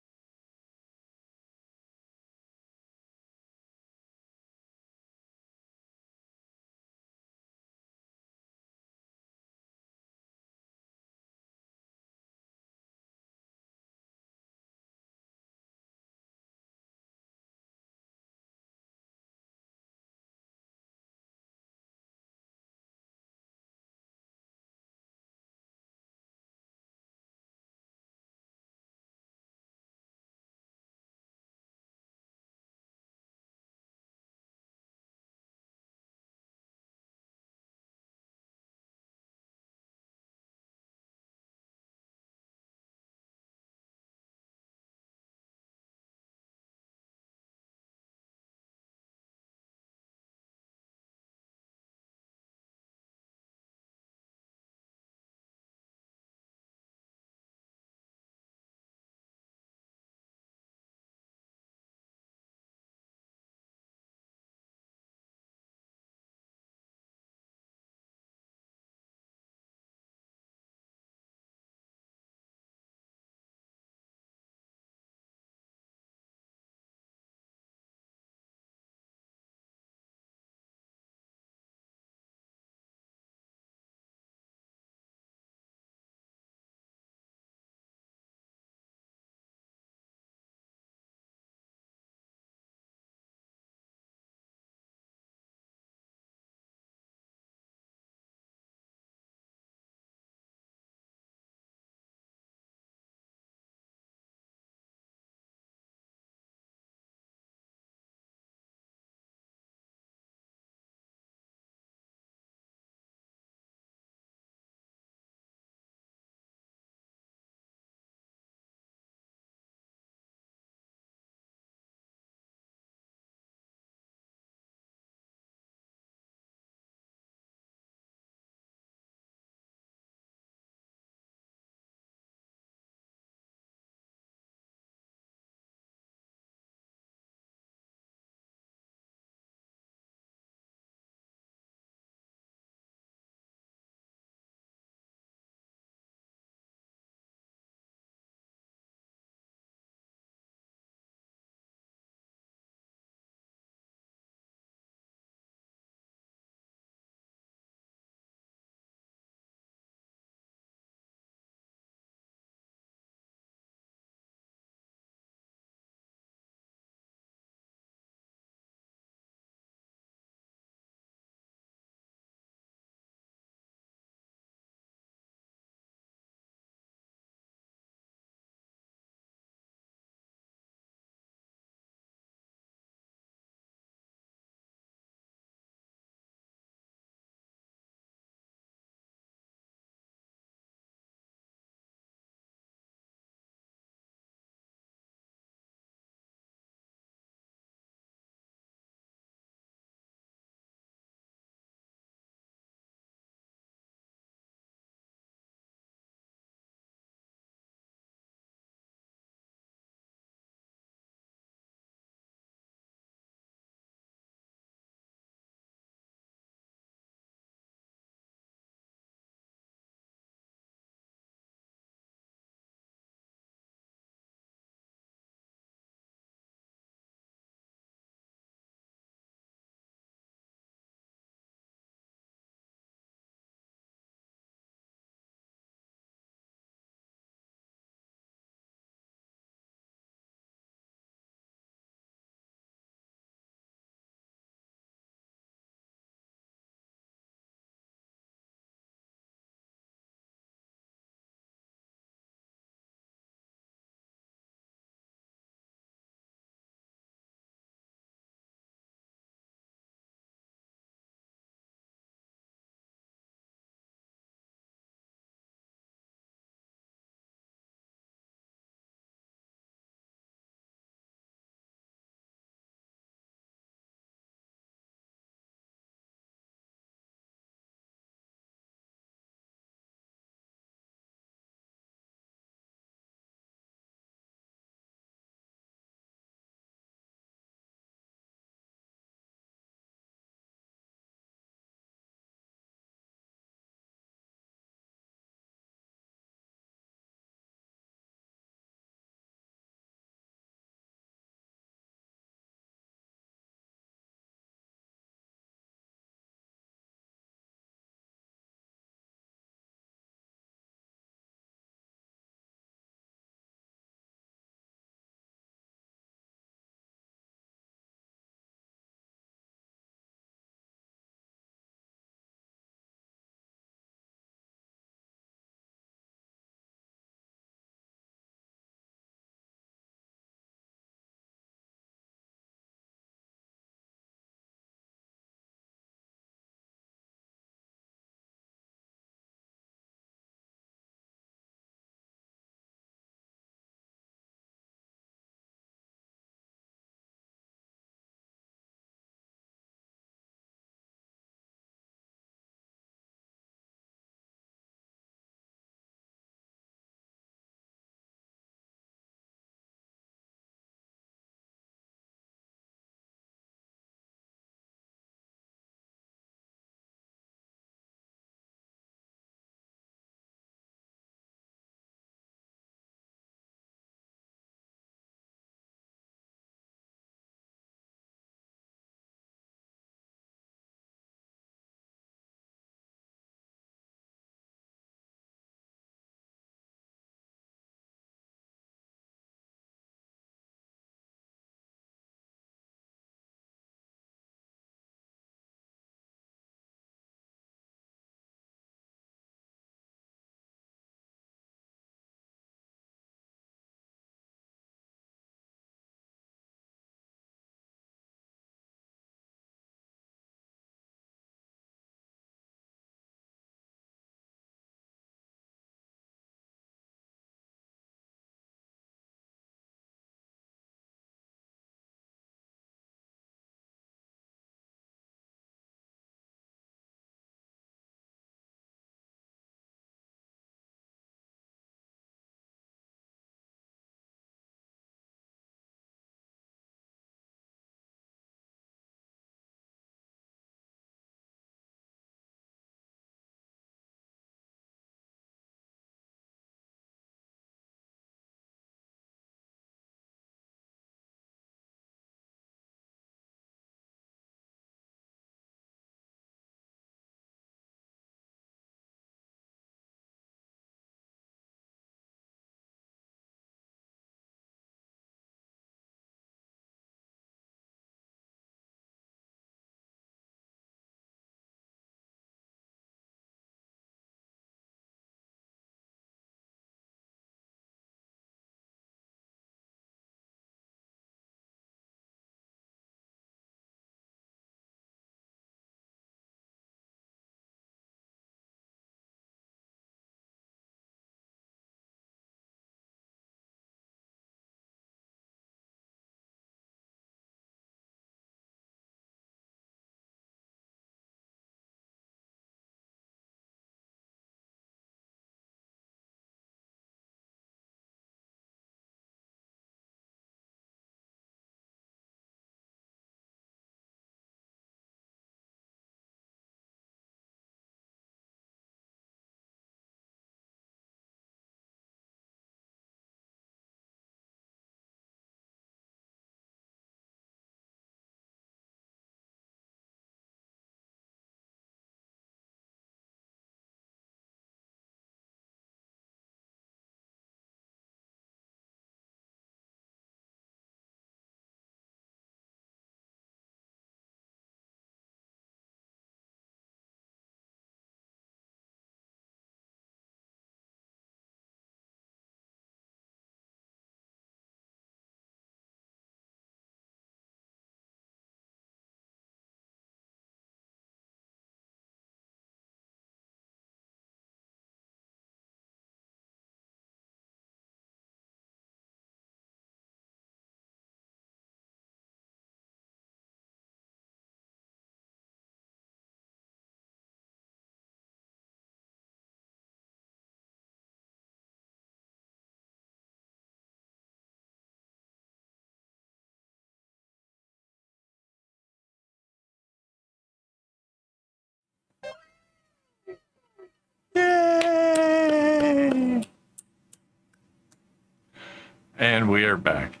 And we are back.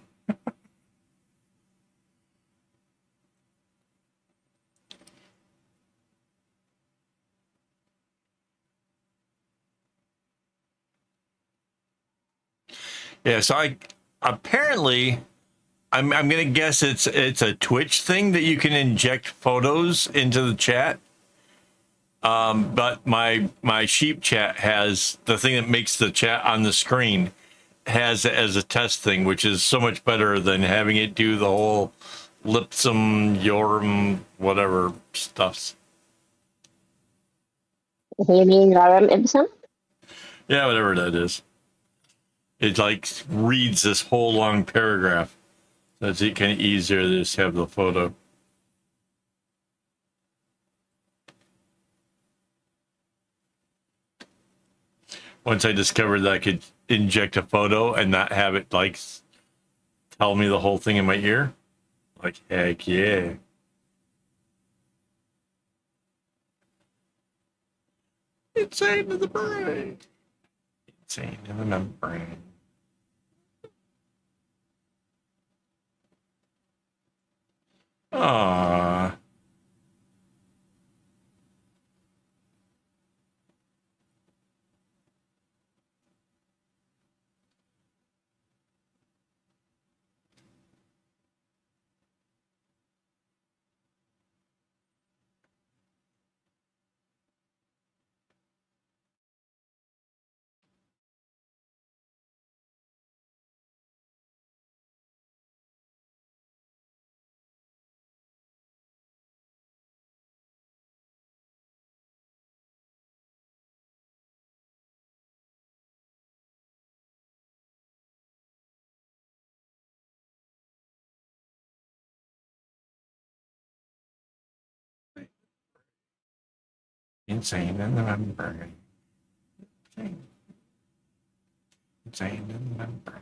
Yeah, so I apparently I'm gonna guess it's a Twitch thing that you can inject photos into the chat. But my sheep chat has the thing that makes the chat on the screen has it as a test thing, which is so much better than having it do the whole lipsum yorum whatever stuffs. You mean lorem ipsum? Yeah, whatever that is. It like reads this whole long paragraph. That's it, kind of easier to just have the photo. Once I discovered that I could inject a photo and not have it like tell me the whole thing in my ear, like heck yeah. Insane in the brain. Insane in the membrane. Aww. Insane in the membrane. Insane in the membrane.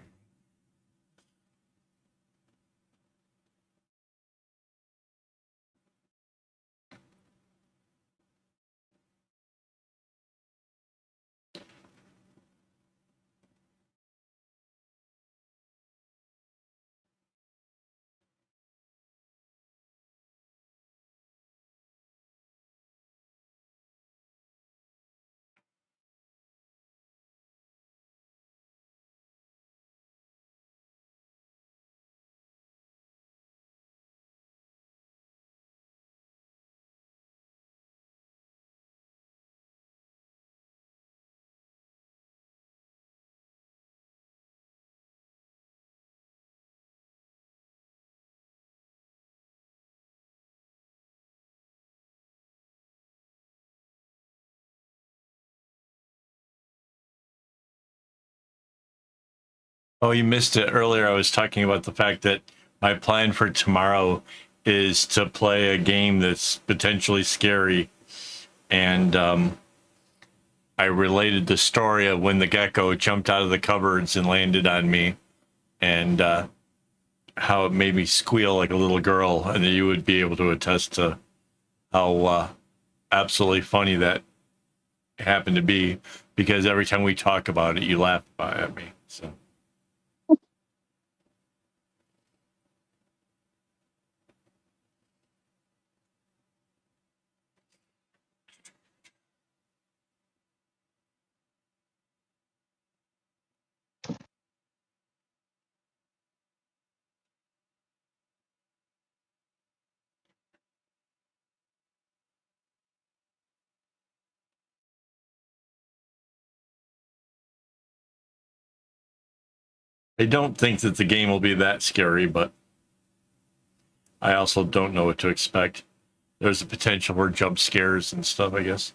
Oh, you missed it earlier. I was talking about the fact that my plan for tomorrow is to play a game that's potentially scary. And I related the story of when the gecko jumped out of the cupboards and landed on me, and how it made me squeal like a little girl. And you would be able to attest to how absolutely funny that happened to be, because every time we talk about it, you laugh at me. So. I don't think that the game will be that scary, but I also don't know what to expect. There's a potential for jump scares and stuff, I guess.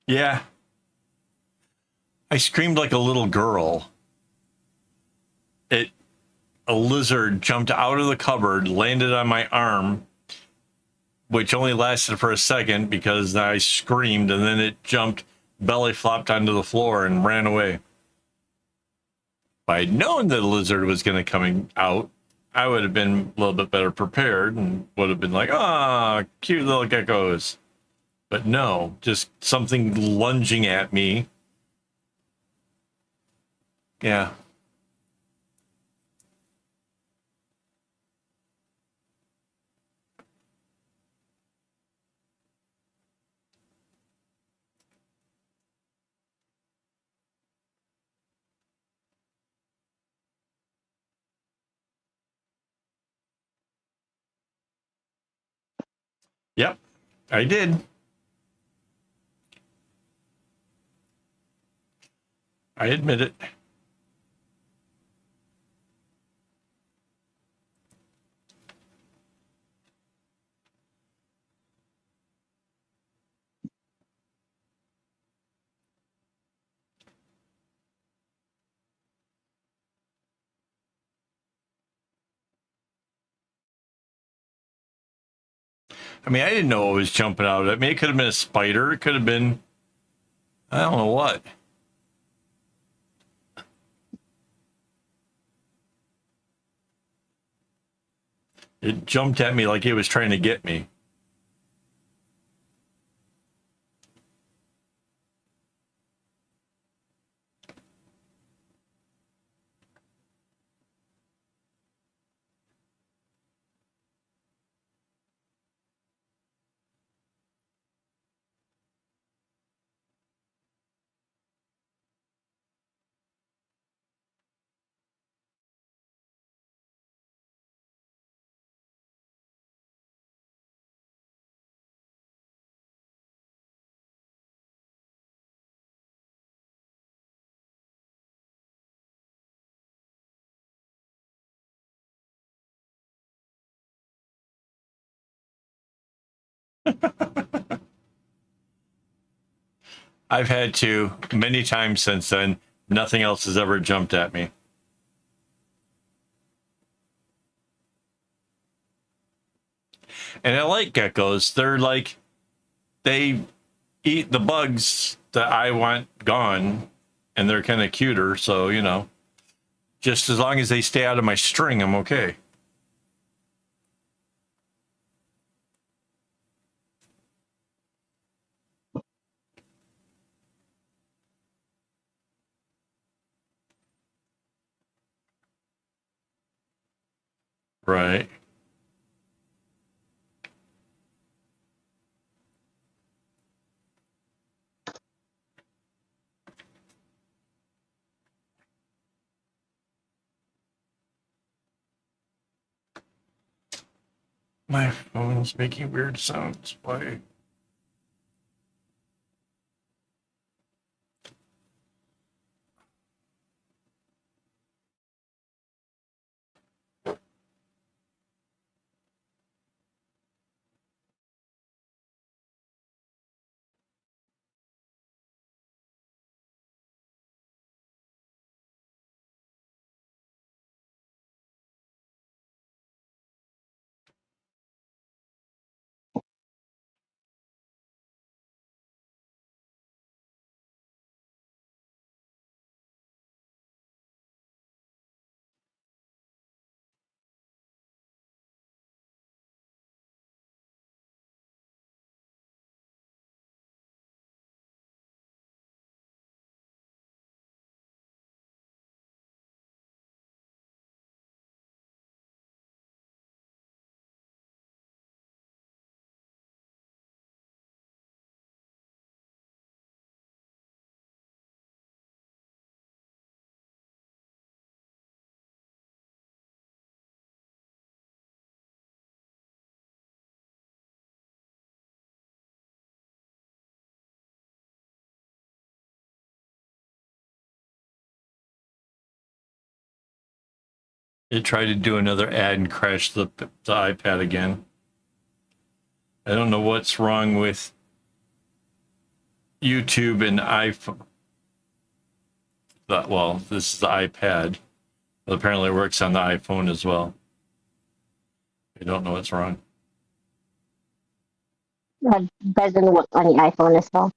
Yeah. I screamed like a little girl. A lizard jumped out of the cupboard, landed on my arm, which only lasted for a second because I screamed, and then it jumped, belly flopped onto the floor and ran away. If I'd known that a lizard was going to come out, I would have been a little bit better prepared and would have been like, ah, cute little geckos. But no, just something lunging at me. Yeah. Yep, I did. I admit it. I mean, I didn't know what was jumping out at me. It could have been a spider. It could have been, I don't know what. It jumped at me like it was trying to get me. I've had to many times since then. Nothing else has ever jumped at me. And I like geckos. They're like, they eat the bugs that I want gone, and they're kind of cuter. So, you know, just as long as they stay out of my string, I'm okay. Right. My phone's making weird sounds. Why? It tried to do another ad and crashed the iPad again. I don't know what's wrong with YouTube and iPhone. Well, this is the iPad. But apparently it works on the iPhone as well. I don't know what's wrong. That doesn't work on the iPhone as well.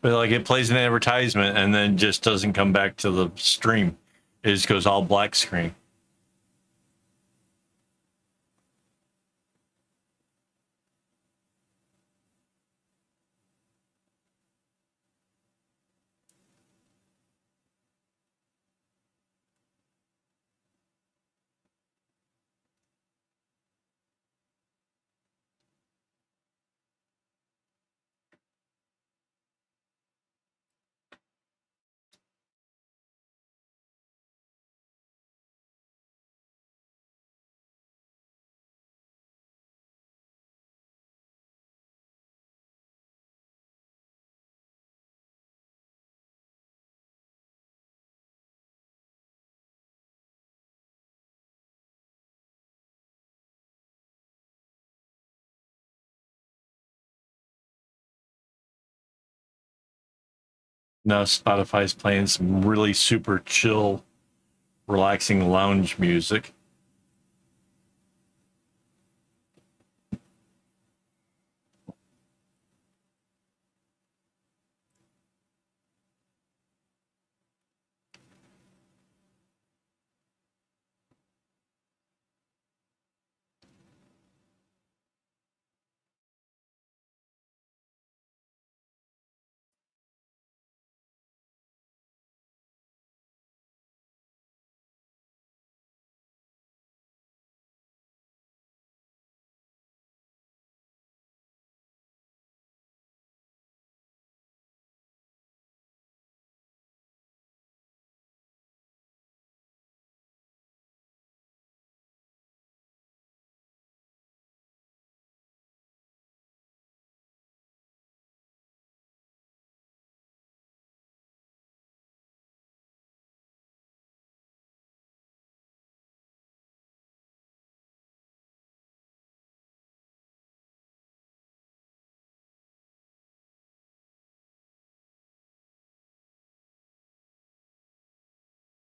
But like it plays an advertisement and then just doesn't come back to the stream. It just goes all black screen. Now Spotify's playing some really super chill, relaxing lounge music.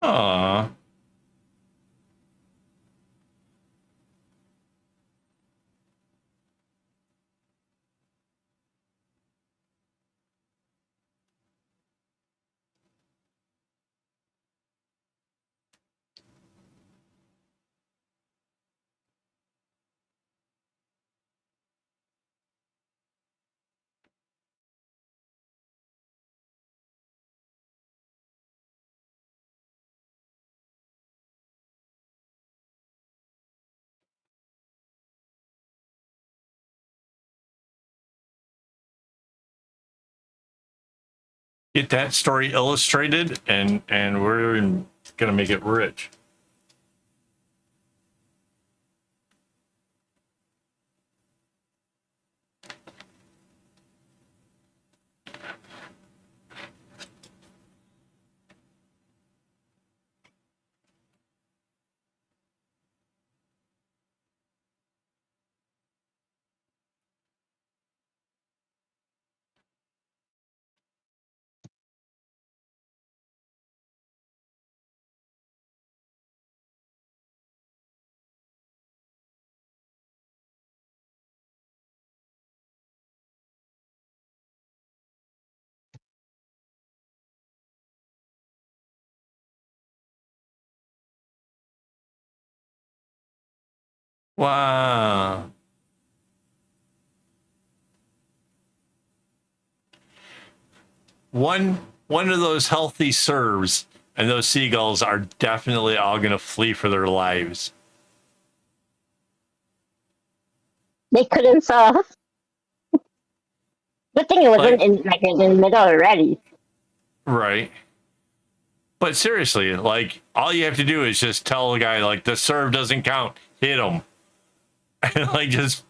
Aww. Get that story illustrated, and we're gonna make it rich. Wow. One of those healthy serves, and those seagulls are definitely all gonna flee for their lives. They couldn't saw. Good thing it wasn't in the middle already. Right. But seriously, like all you have to do is just tell the guy like the serve doesn't count, hit him, and like just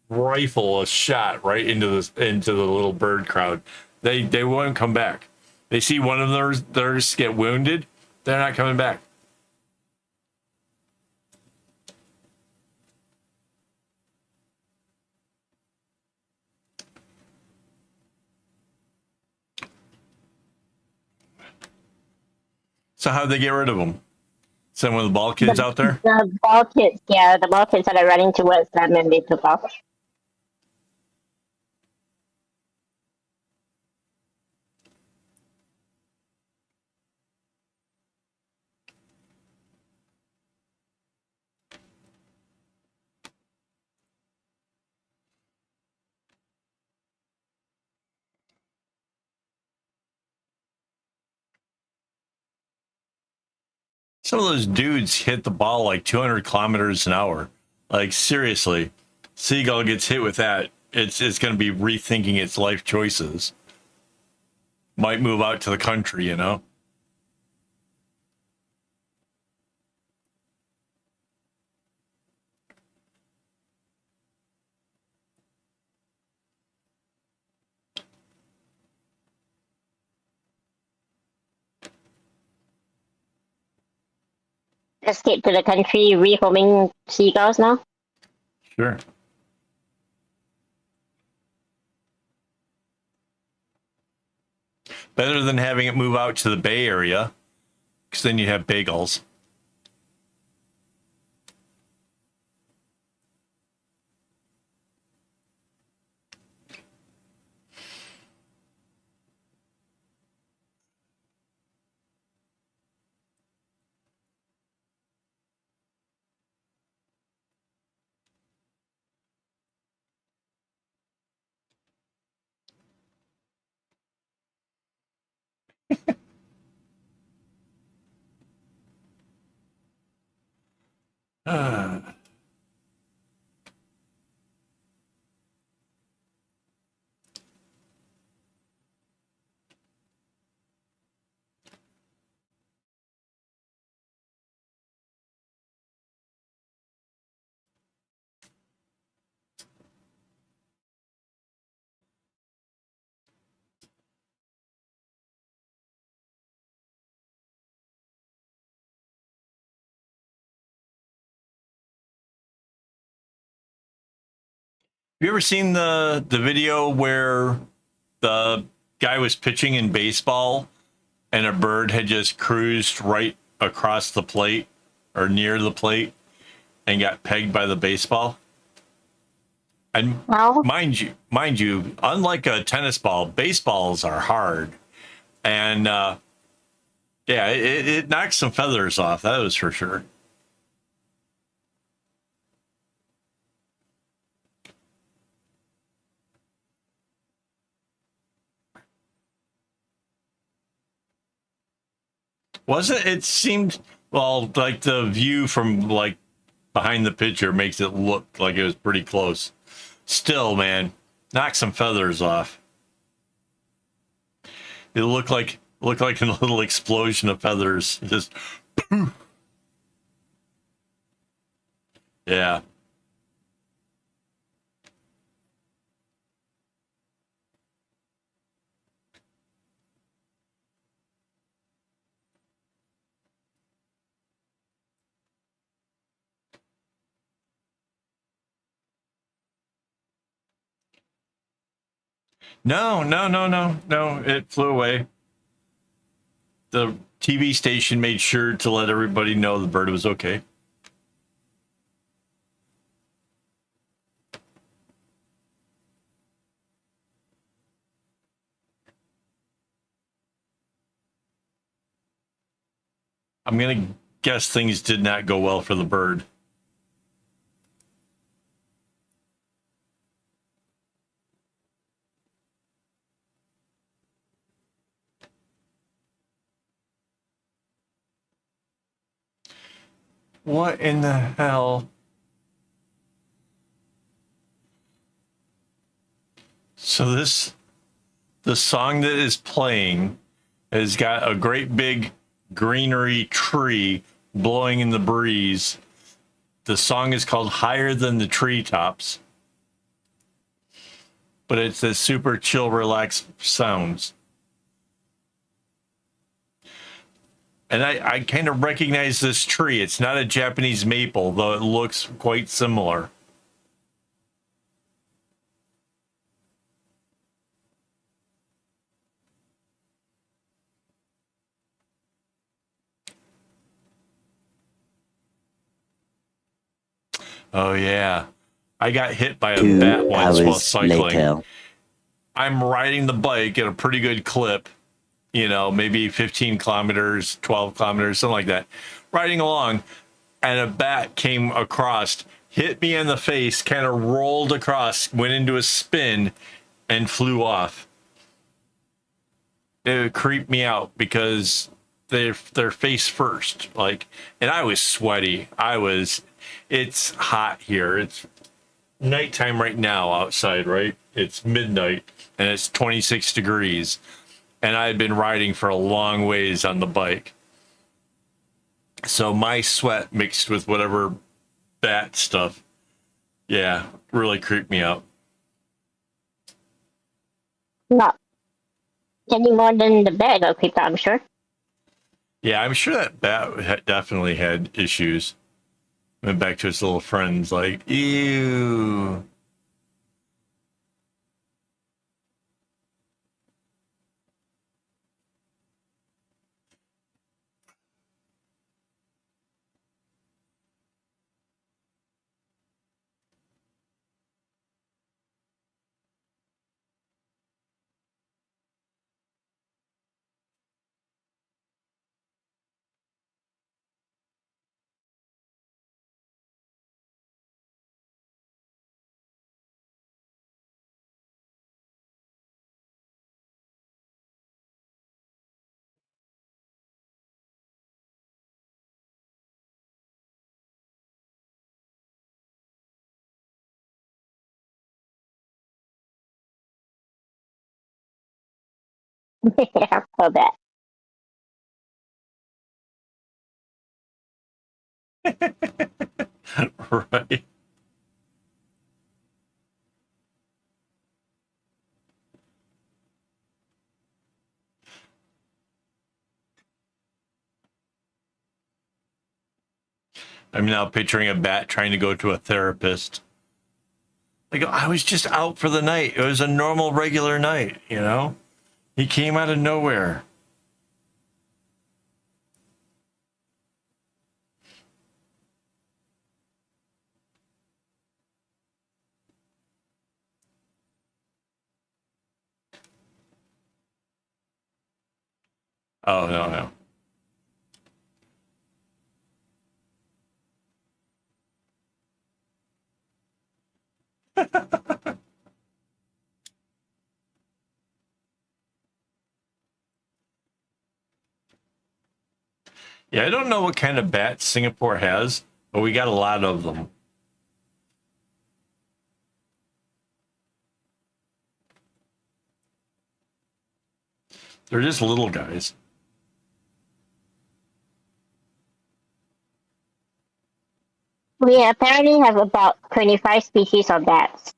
rifle a shot right into the little bird crowd. They won't come back. They see one of theirs get wounded, they're not coming back. So how'd they get rid of them? Send one of the ball kids out there? The ball kids, yeah, the ball kids that are running towards them and they took off. some of those dudes hit the ball like 200 kilometers an hour. Like, seriously, seagull gets hit with that, it's going to be rethinking its life choices. Might move out to the country, you know? Escape to the country, rehoming seagulls now. Sure. Better than having it move out to the Bay Area, because then you have bagels. Have you ever seen the video where the guy was pitching in baseball and a bird had just cruised right across the plate or near the plate and got pegged by the baseball? And Well, mind you, unlike a tennis ball, baseballs are hard. And yeah, it knocked some feathers off. That was for sure. Wasn't it? Seemed, well, like the view from like behind the picture makes it look like it was pretty close. Still, man, knocked some feathers off. It looked like a little explosion of feathers. Just poof. Yeah. No. It flew away. The TV station made sure to let everybody know the bird was okay. I'm going to guess things did not go well for the bird. What in the hell? So the song that is playing has got a great big greenery tree blowing in the breeze. The song is called Higher Than the Treetops, but it's a super chill, relaxed sounds. And I kind of recognize this tree. It's not a Japanese maple, though it looks quite similar. Oh, yeah. I got hit by a bat once while cycling. Later. I'm riding the bike at a pretty good clip, you know, maybe 15 kilometers, 12 kilometers, something like that. Riding along, and a bat came across, hit me in the face, kind of rolled across, went into a spin, and flew off. It creeped me out because they're face first, like, and I was sweaty. It's hot here. It's nighttime right now outside, right? It's midnight and it's 26 degrees. And I had been riding for a long ways on the bike. So my sweat mixed with whatever bat stuff, yeah, really creeped me out. Not any more than the bed, though, people, I'm sure. Yeah, I'm sure that bat definitely had issues. Went back to his little friends, like, ew. Yeah, so bad. Right. I'm now picturing a bat trying to go to a therapist. Like, I was just out for the night. It was a normal, regular night, you know? He came out of nowhere. Oh, no, no. Yeah, I don't know what kind of bats Singapore has, but we got a lot of them. They're just little guys. We apparently have about 25 species of bats.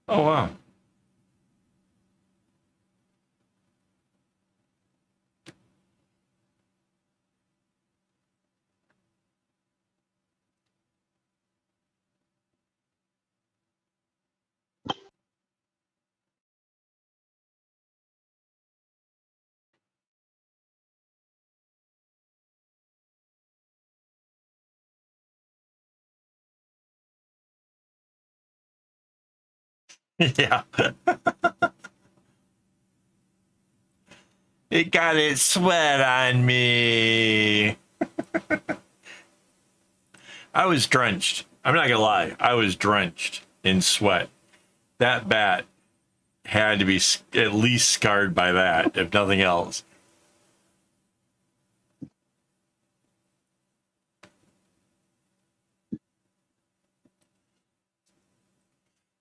Oh, wow. Yeah. It got its sweat on me. I was drenched. I'm not gonna lie. I was drenched in sweat. That bat had to be at least scarred by that, if nothing else.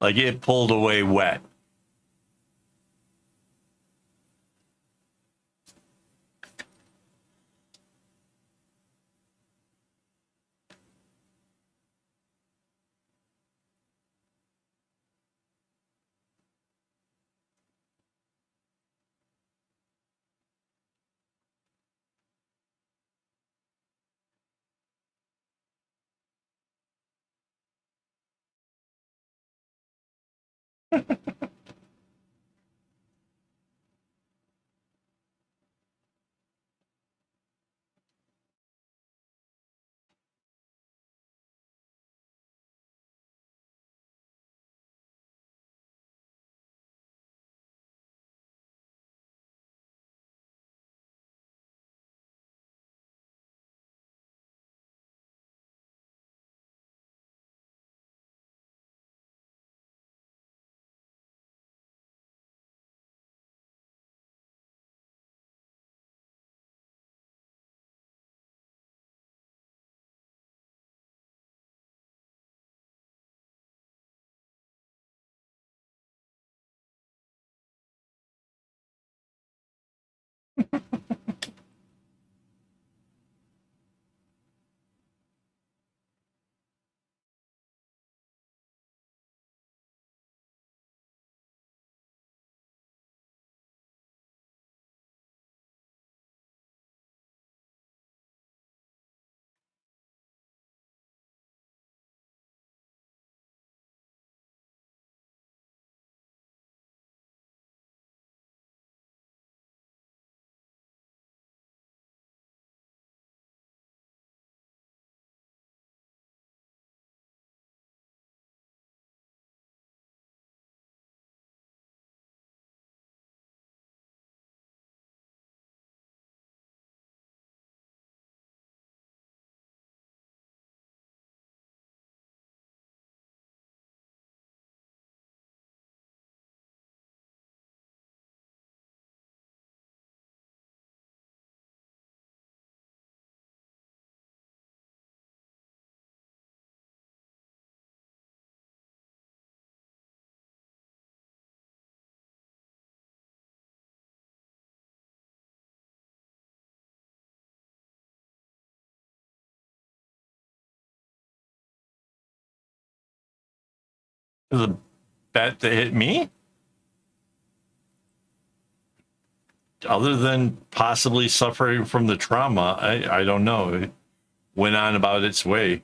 Like, it pulled away wet. The bet that hit me, other than possibly suffering from the trauma, I don't know. It went on about its way.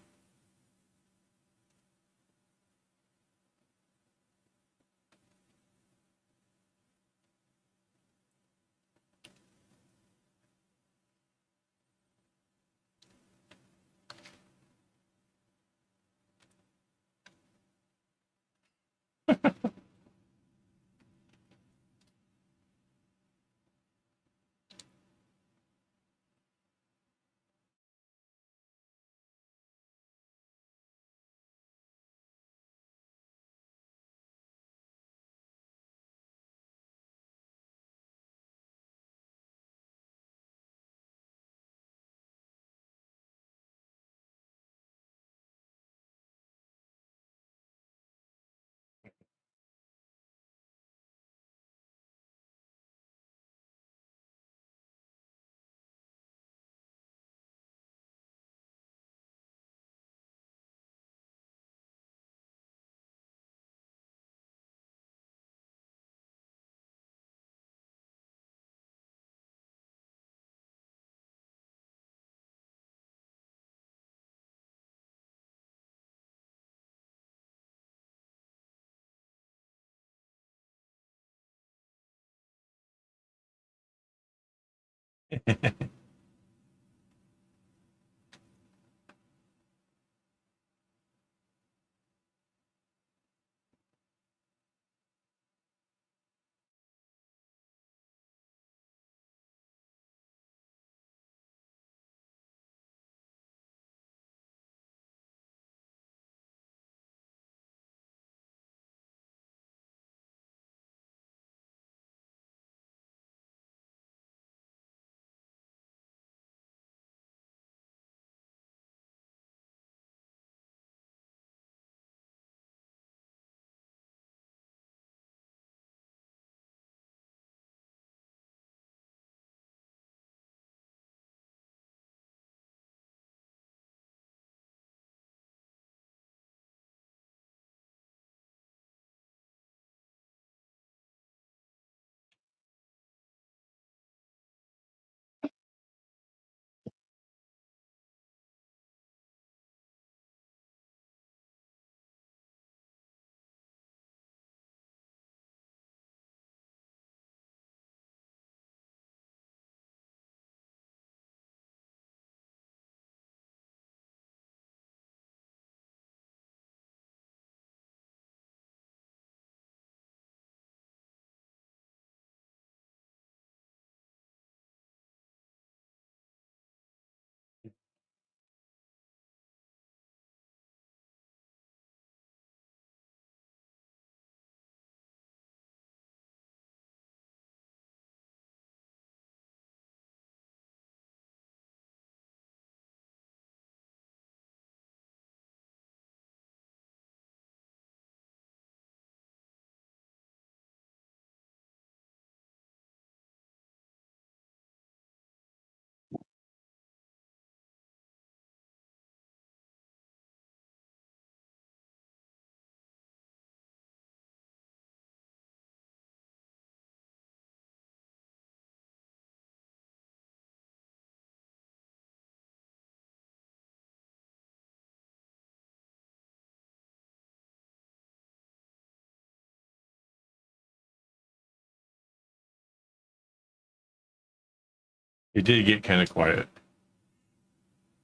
It did get kind of quiet.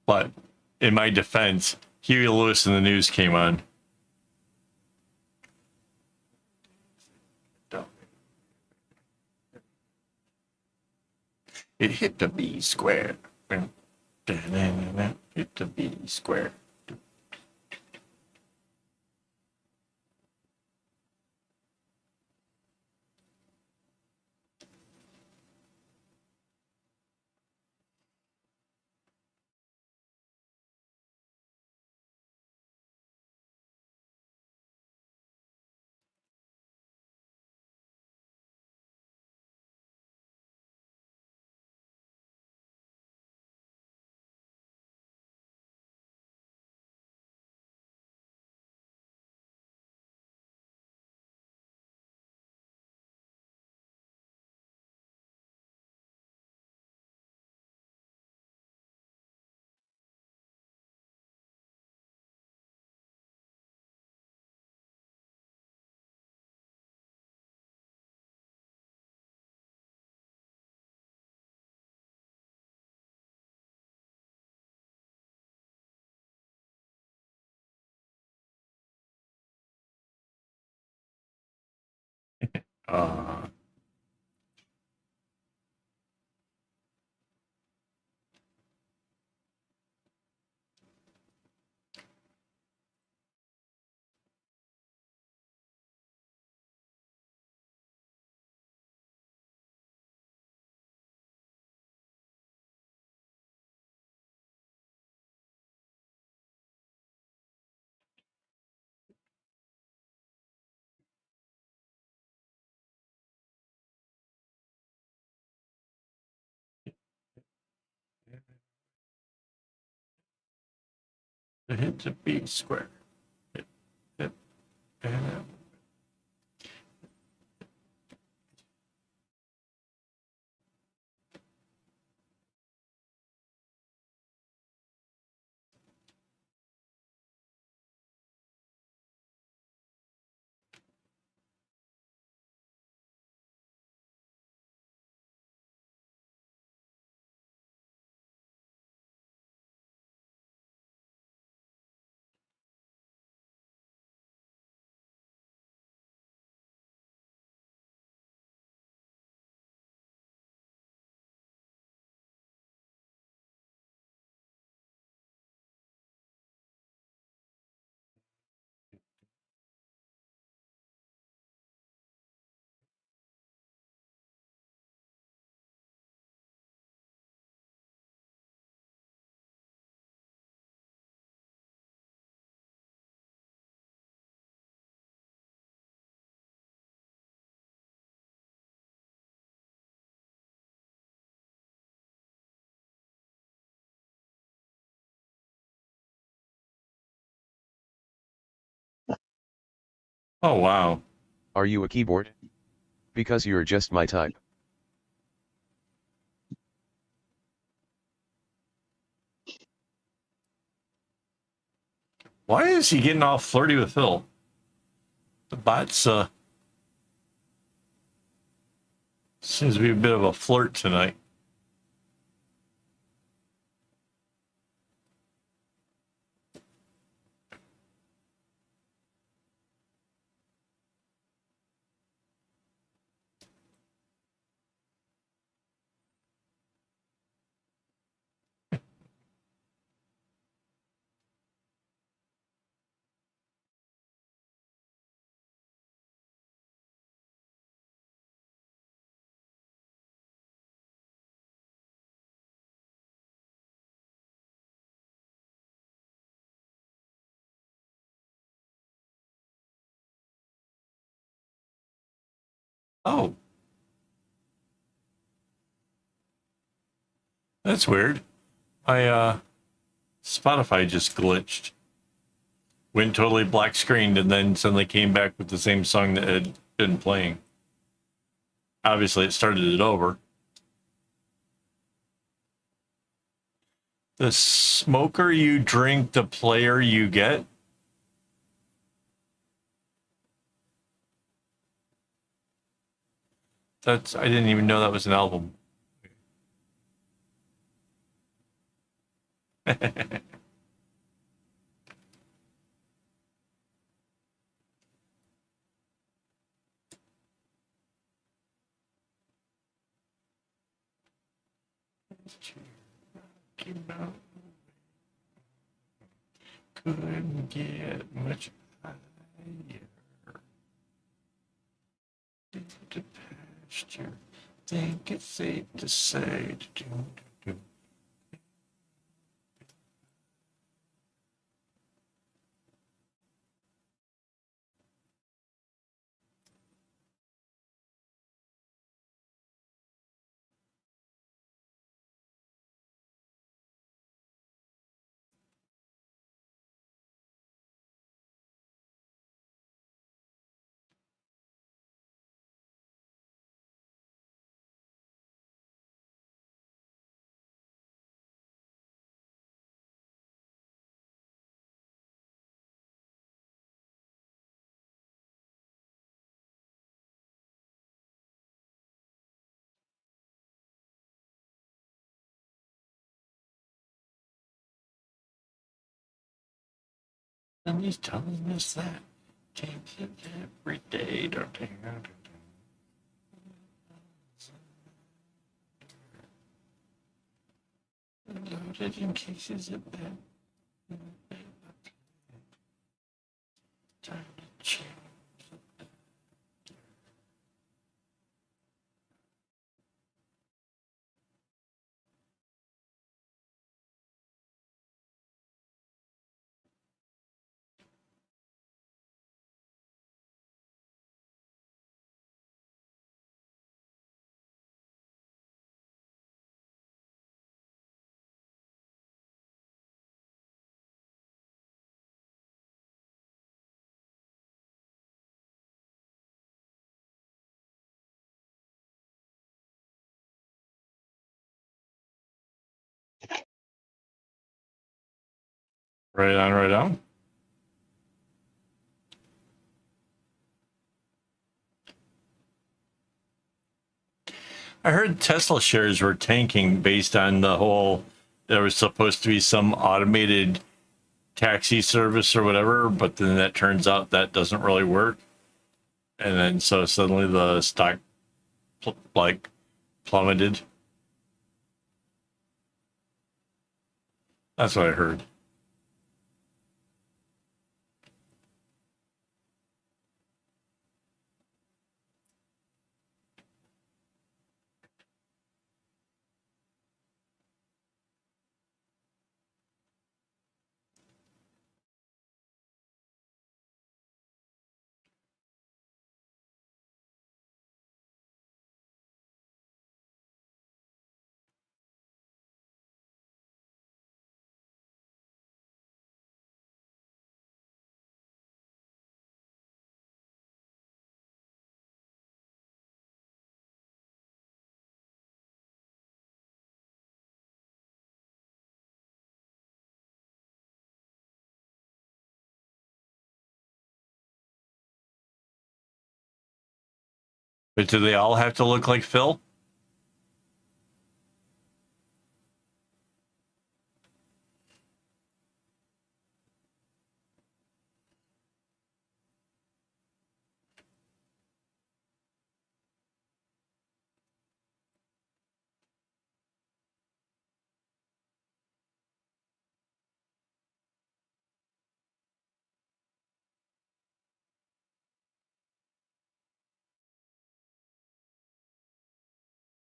But in my defense, Huey Lewis and the News came on. It hit the B square. Hit the B square. Uh, it hit the B square. Hit, oh, wow. Are you a keyboard? Because you're just my type. Why is he getting all flirty with Phil? The bot's seems to be a bit of a flirt tonight. Oh, that's weird. My Spotify just glitched. Went totally black screened and then suddenly came back with the same song that had been playing. Obviously, it started it over. The smoker you drink, the player you get. I didn't even know that was an album. Couldn't get much higher. To pasture. Think it's safe to say. And he's telling us that takes it every day. Loaded in cases of bad. Time to change. Right on, right on. I heard Tesla shares were tanking based on the whole, there was supposed to be some automated taxi service or whatever, but then that turns out that doesn't really work. And then so suddenly the stock like plummeted. That's what I heard. But do they all have to look like Phil?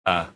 Ah,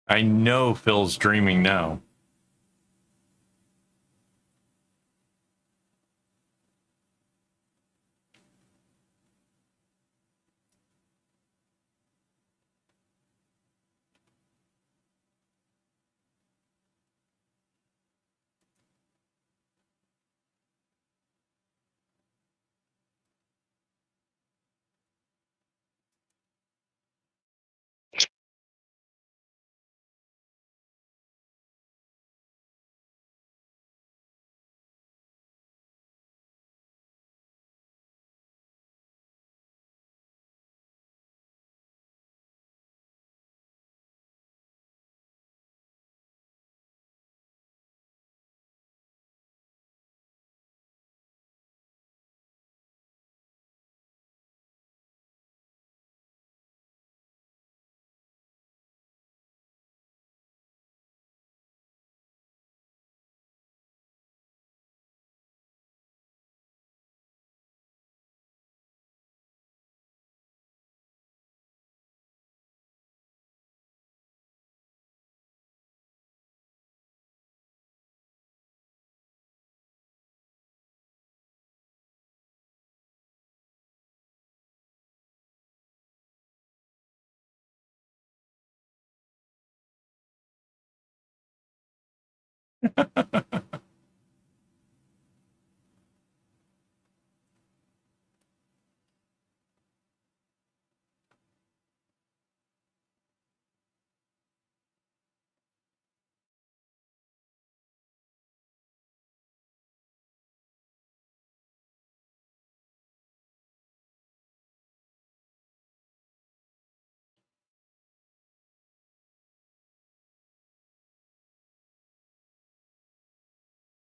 I know Phil's dreaming now.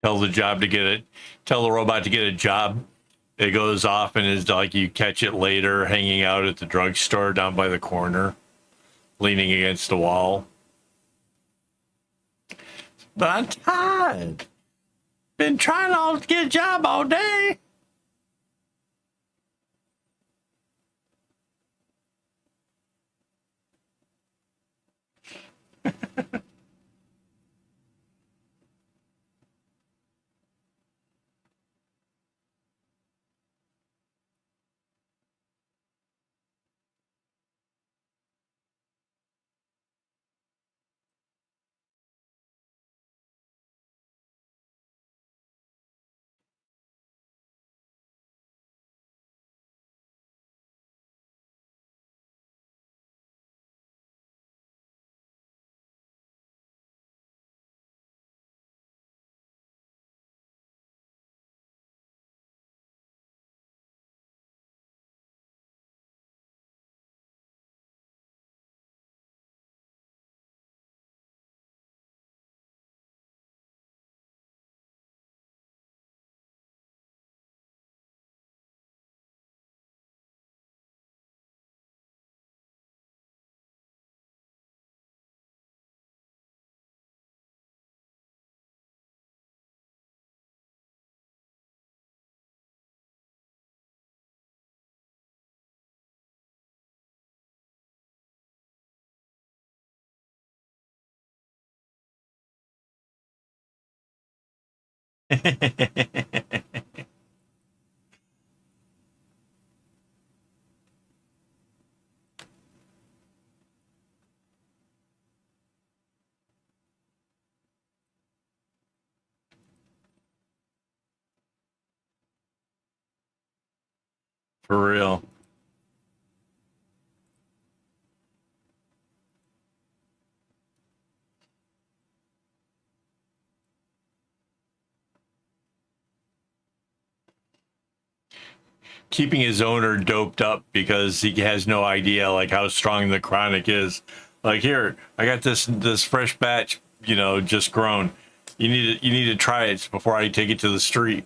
Tell the job to get it. Tell the robot to get a job. It goes off and is like you catch it later, hanging out at the drugstore down by the corner, leaning against the wall. But I'm tired. Been trying to get a job all day. For real. Keeping his owner doped up because he has no idea like how strong the chronic is. Like, here, I got this fresh batch, just grown. You need to try it before I take it to the street.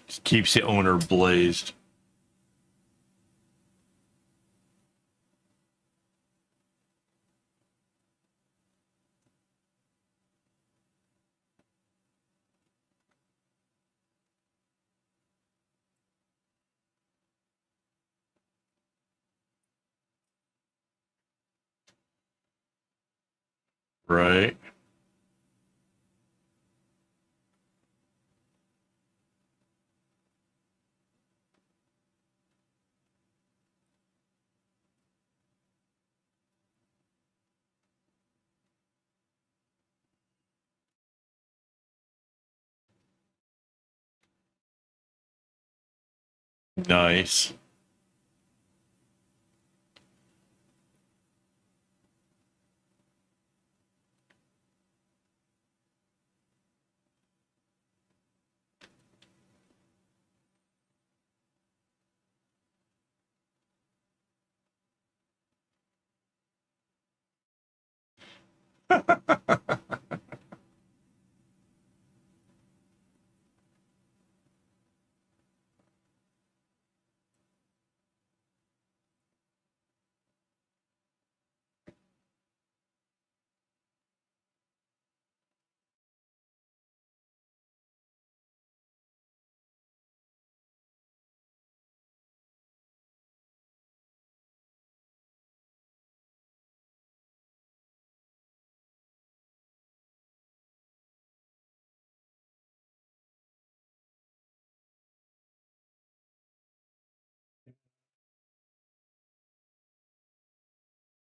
Just keeps the owner blazed. Right. Nice.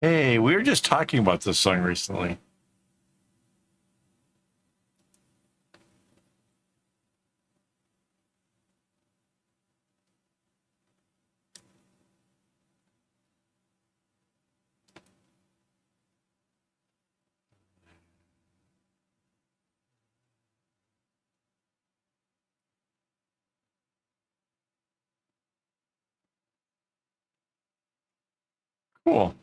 Hey, we were just talking about this song recently. Cool.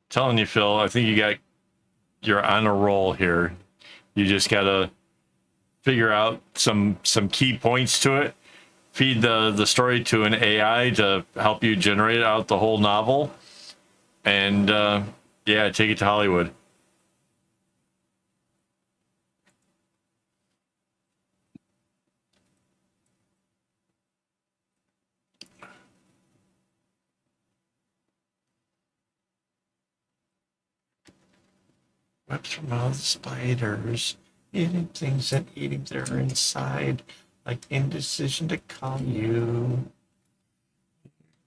Telling you, Phil, I think you're on a roll here. You just gotta figure out some key points to it. Feed the story to an AI to help you generate out the whole novel, and yeah, take it to Hollywood. Webs from all the spiders, eating things and eating their inside, like indecision to call you.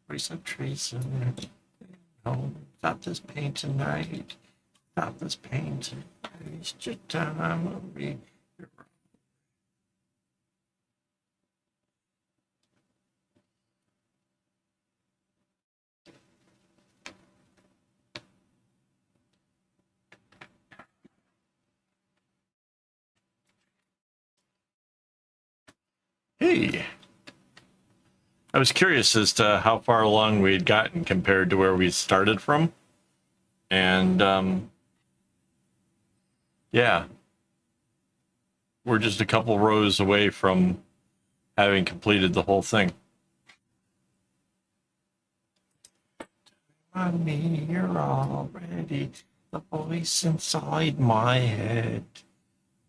Recent tracing. No, got this pain tonight. Got this pain tonight. Waste your time on me. Hey, I was curious as to how far along we had gotten compared to where we started from. And yeah, we're just a couple rows away from having completed the whole thing. I mean, you're already the voice inside my head.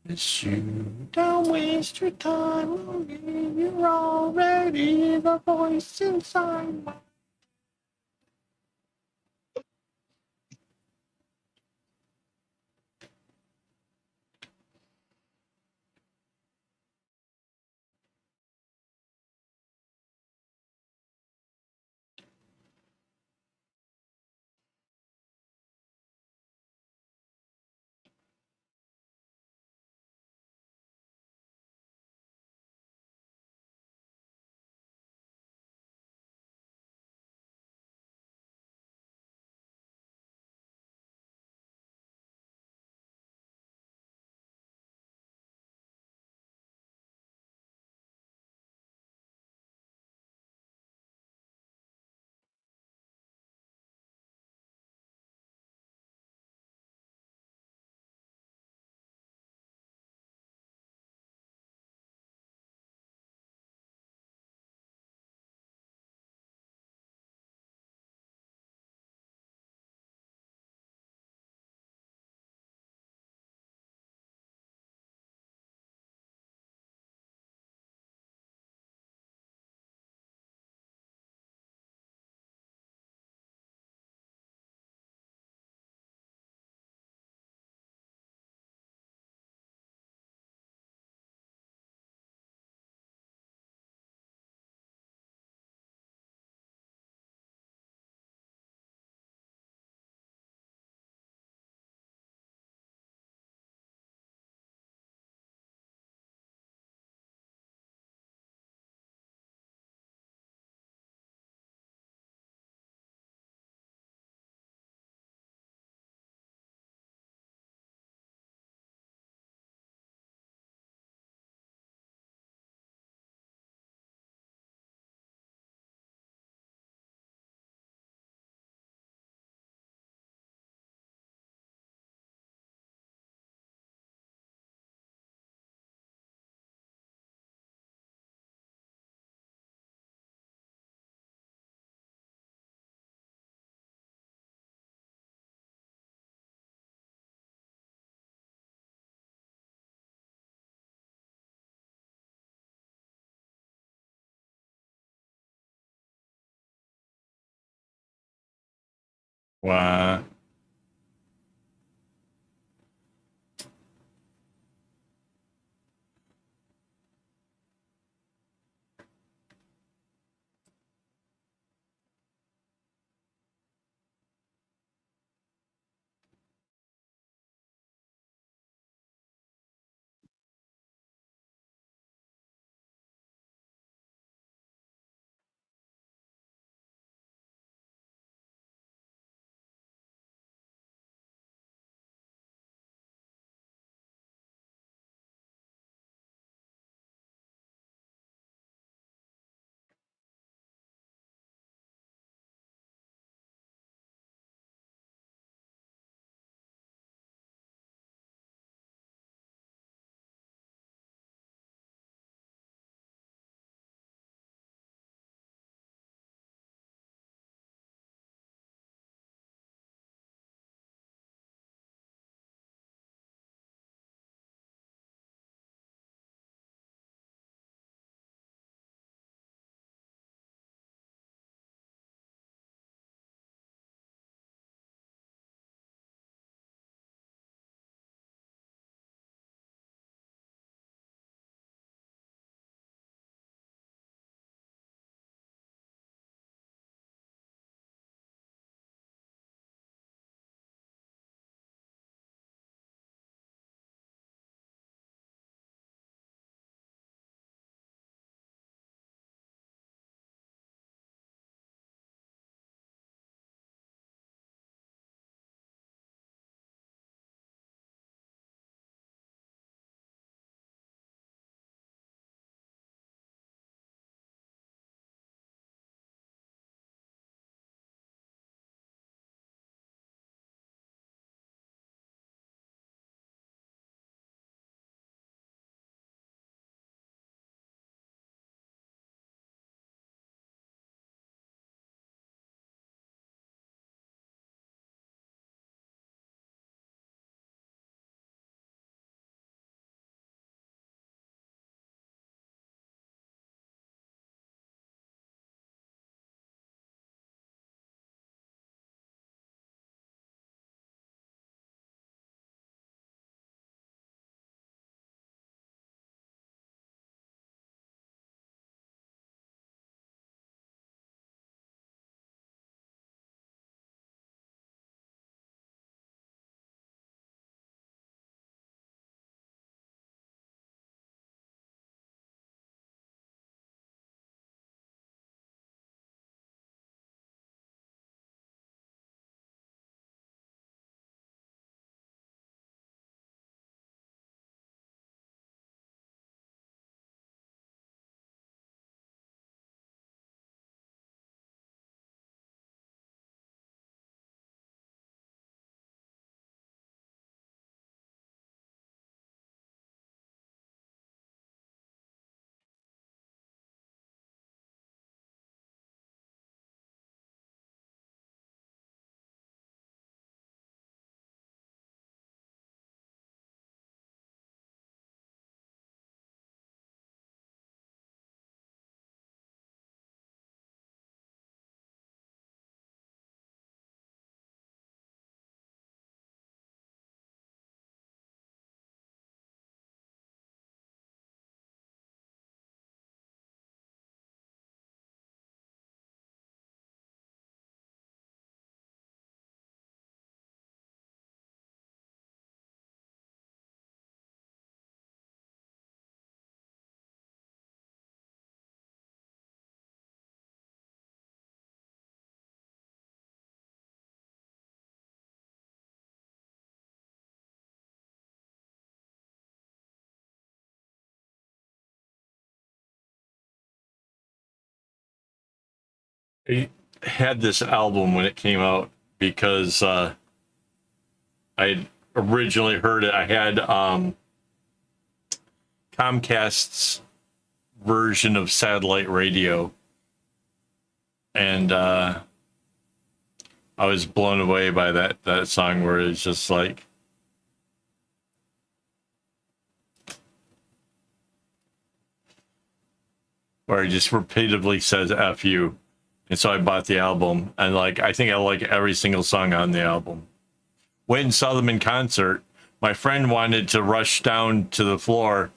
It's you. Don't waste your time on me. You're already the voice inside my Wow. I had this album when it came out because I originally heard it. I had Comcast's version of satellite radio, and I was blown away by that song where it's just like, where he just repeatedly says "F you." And so I bought the album, and like I think I like every single song on the album. Went and saw them in concert. My friend wanted to rush down to the floor,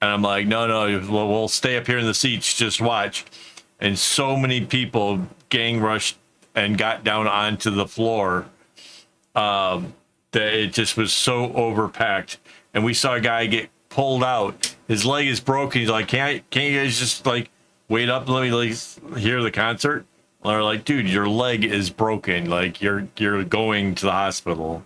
and I'm like, no, we'll stay up here in the seats, just watch. And so many people gang rushed and got down onto the floor that it just was so overpacked. And we saw a guy get pulled out. His leg is broken. He's like, can't you guys just like wait up and let me like hear the concert? And they're like, dude, your leg is broken. Like you're going to the hospital.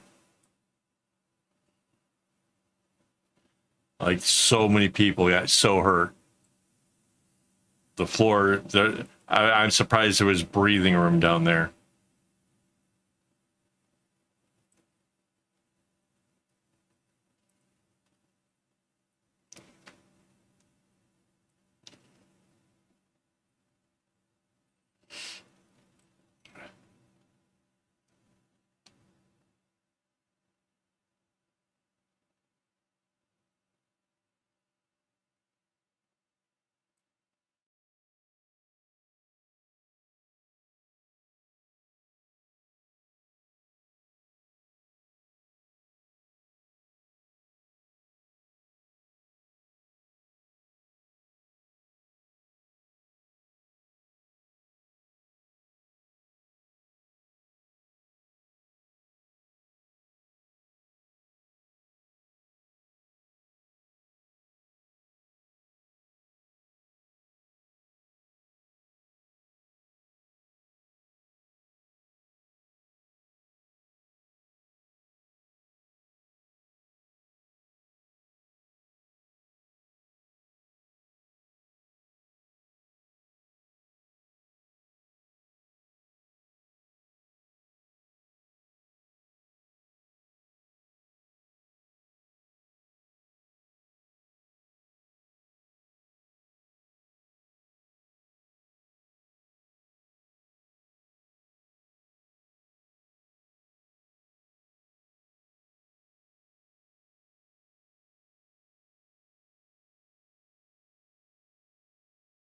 Like so many people got so hurt. The floor, I'm surprised there was breathing room down there.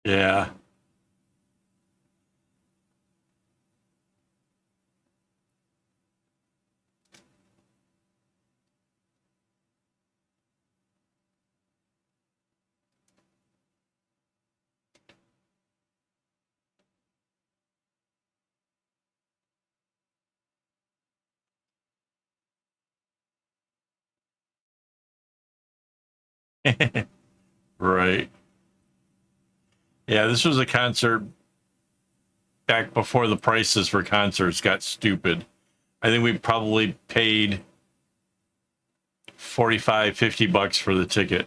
Yeah. Right. Yeah, this was a concert back before the prices for concerts got stupid. I think we probably paid 45, $50 for the ticket.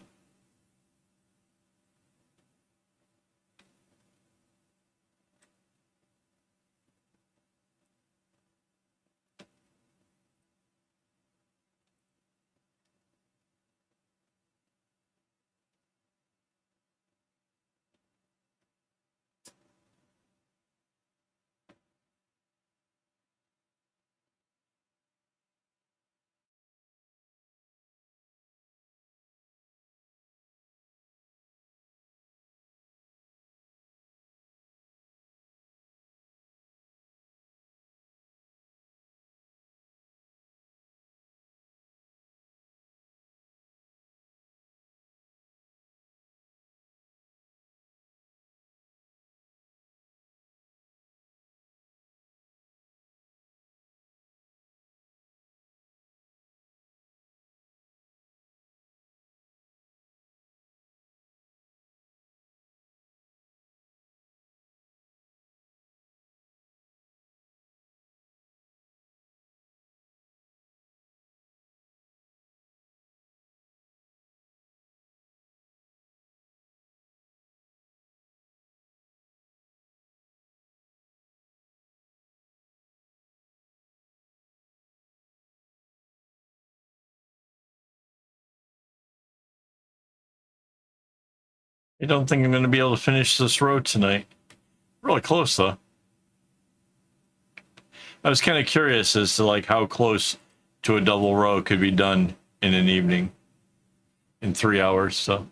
I don't think I'm going to be able to finish this road tonight. Really close, though. I was kind of curious as to like how close to a double row could be done in an evening in 3 hours. So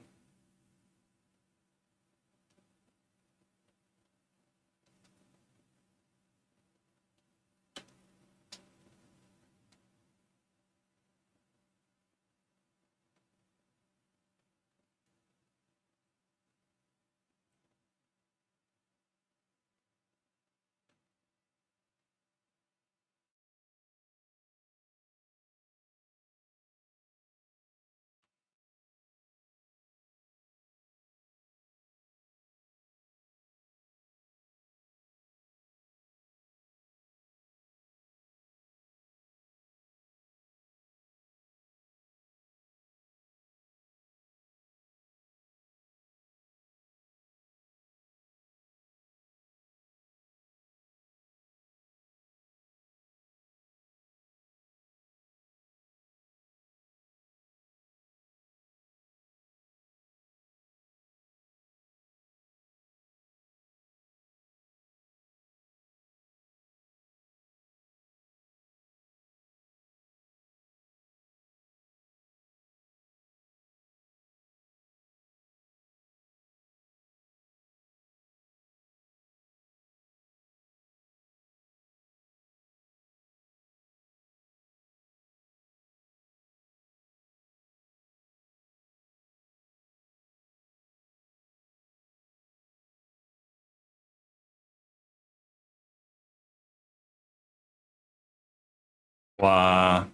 Wow.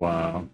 Wow.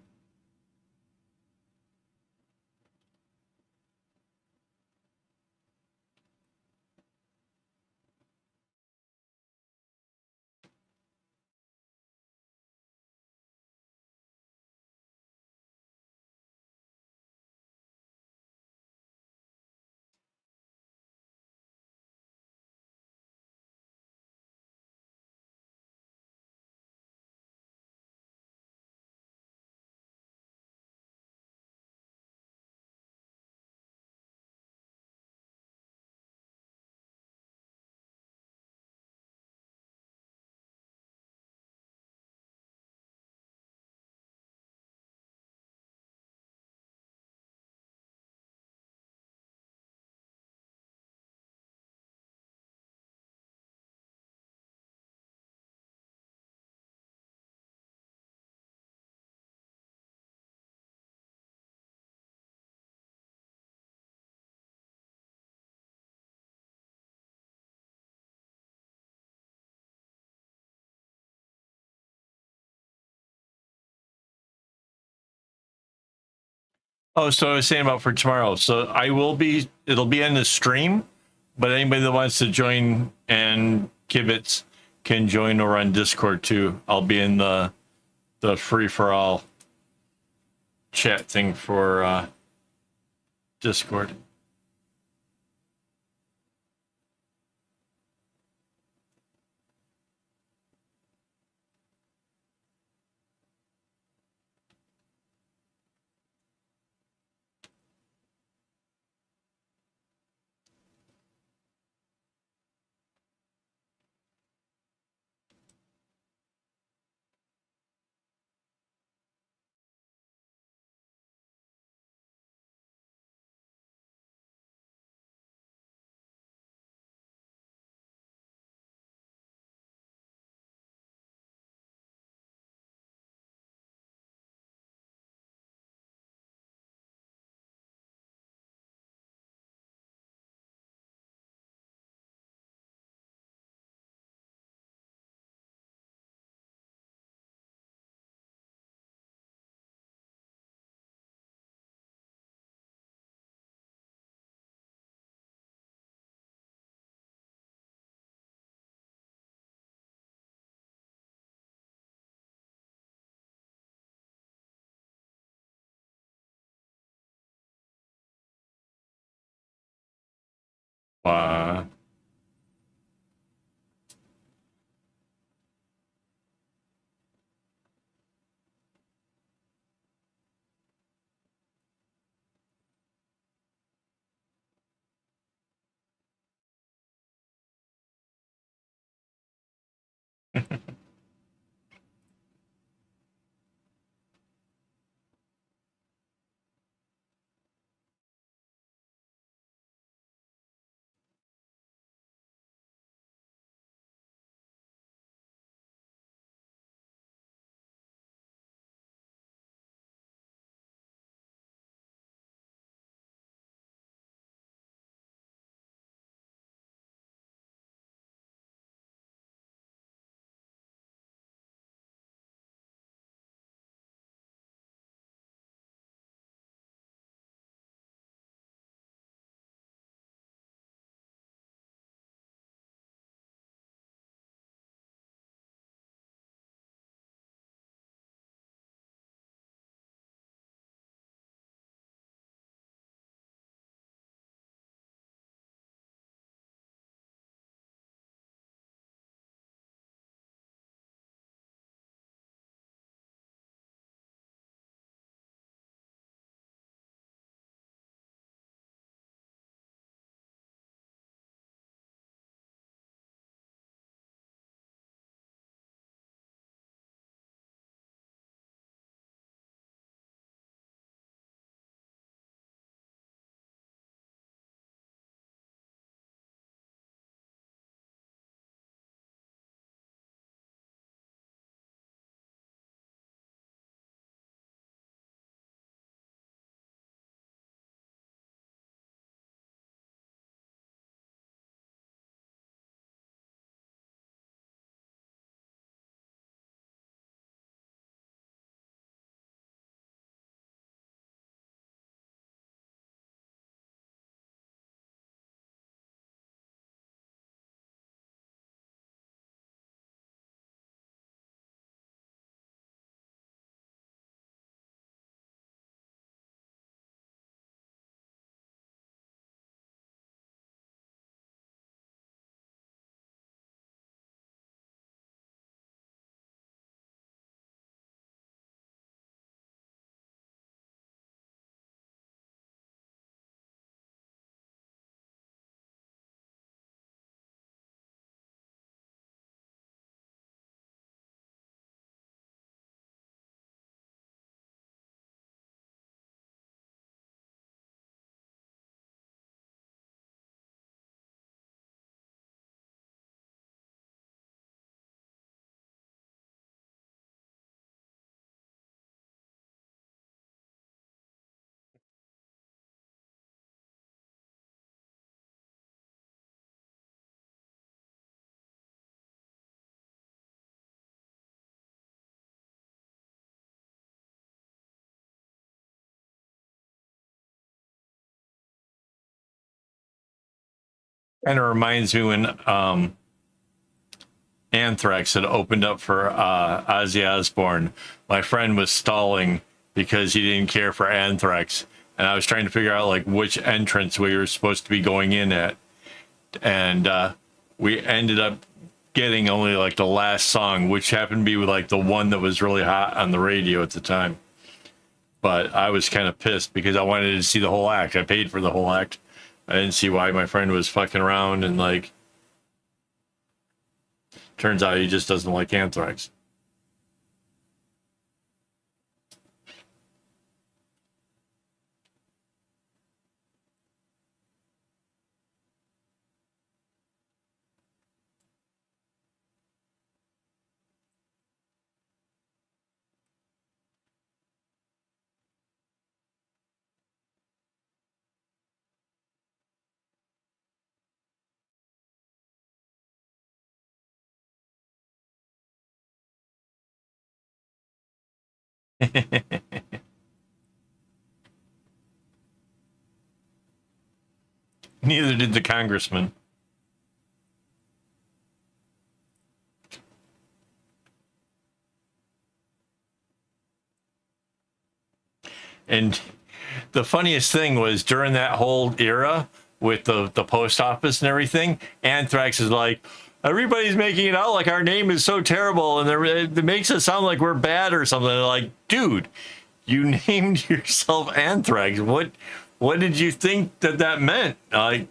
Oh, so I was saying about for tomorrow. So it'll be in the stream, but anybody that wants to join and kibitz can join over on Discord too. I'll be in the free for all chat thing for Discord. Wow. Kind of reminds me when Anthrax had opened up for Ozzy Osbourne. My friend was stalling because he didn't care for Anthrax, and I was trying to figure out like which entrance we were supposed to be going in at, and we ended up getting only like the last song, which happened to be like the one that was really hot on the radio at the time. But I was kind of pissed because I wanted to see the whole act. I paid for the whole act. I didn't see why my friend was fucking around, and like, turns out he just doesn't like Anthrax. Neither did the congressman. And the funniest thing was during that whole era with the post office and everything, Anthrax is like, everybody's making it out like our name is so terrible and it makes it sound like we're bad or something. They're like, dude, you named yourself Anthrax. What did you think that meant? Like,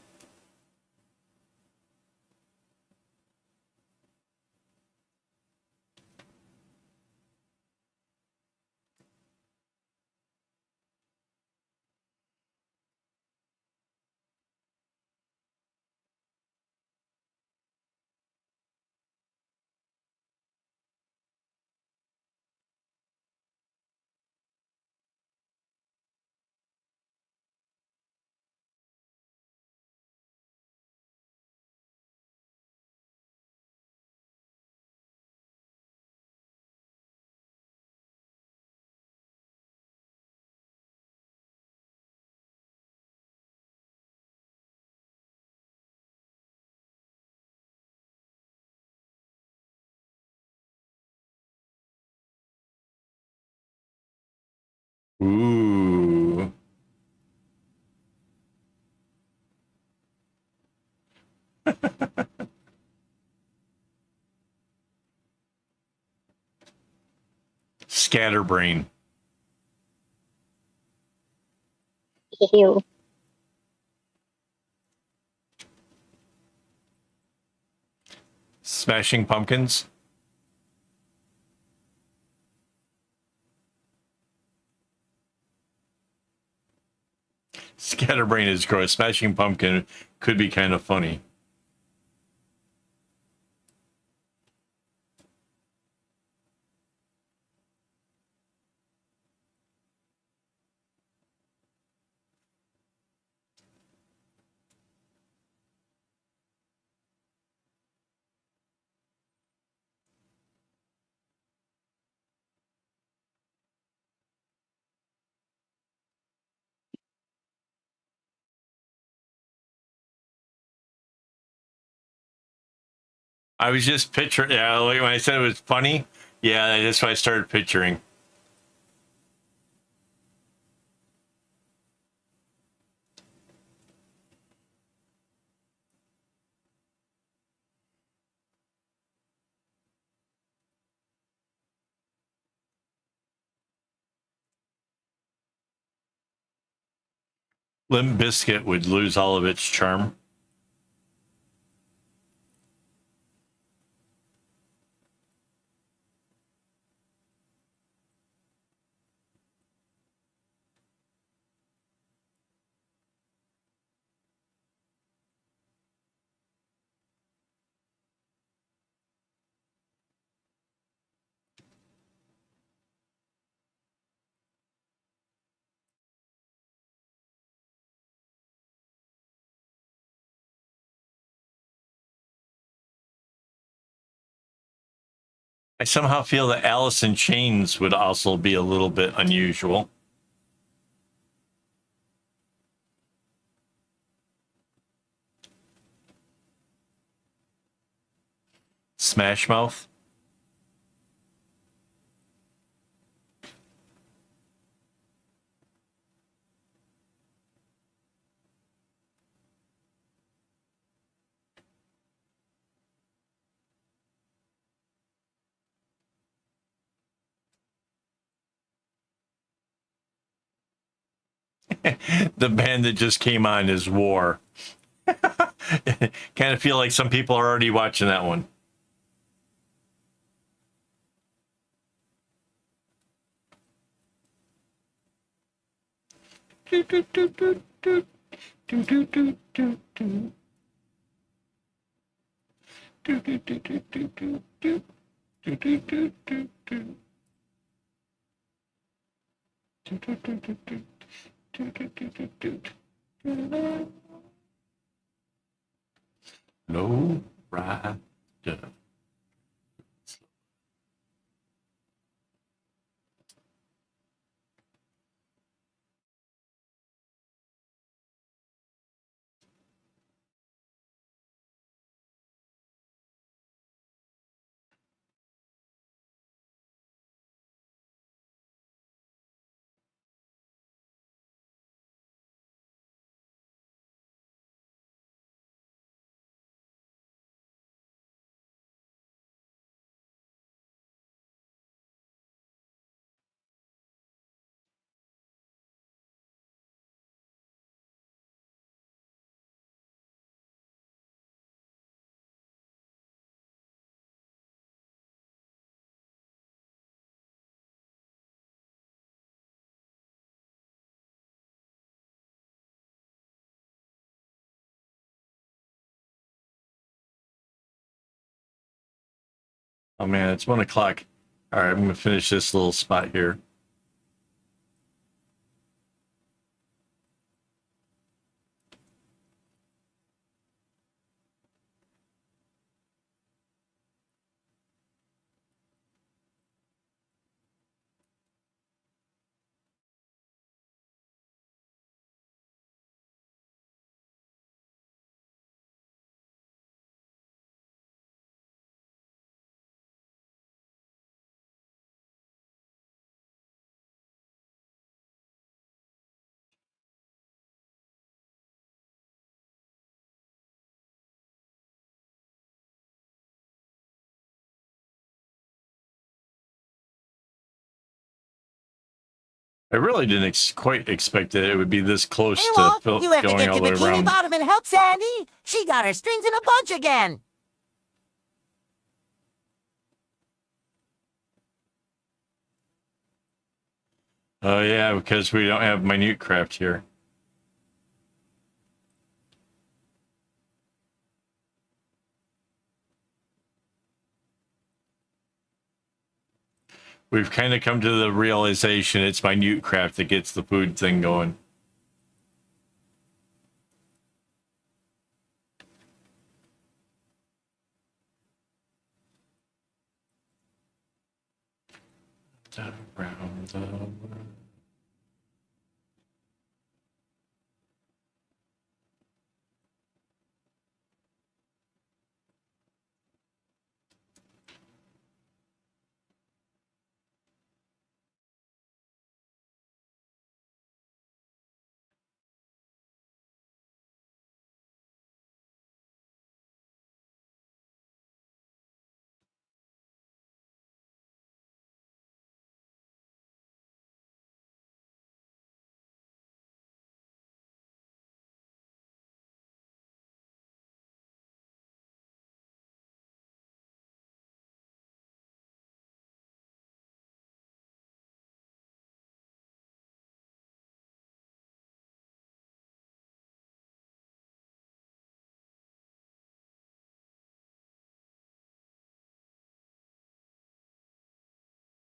ooh. Scatterbrain. Ew. Smashing Pumpkins. Scatterbrain is gross. Smashing Pumpkin could be kind of funny. I was just picturing, yeah, like when I said it was funny, yeah, that's what I started picturing. Limp Bizkit would lose all of its charm. I somehow feel that Alice in Chains would also be a little bit unusual. Smash Mouth. The band that just came on is War. Kind of feel like some people are already watching that one. No rider. Oh man, it's 1 o'clock. All right, I'm gonna finish this little spot here. I really didn't quite expect that it would be this close Hey, to Wolf, you have to going get all to the way Bikini around. Bottom and help Sandy. She got her strings in a bunch again. Oh yeah, because we don't have minute craft here. We've kind of come to the realization it's minute craft that gets the food thing going. Around the world.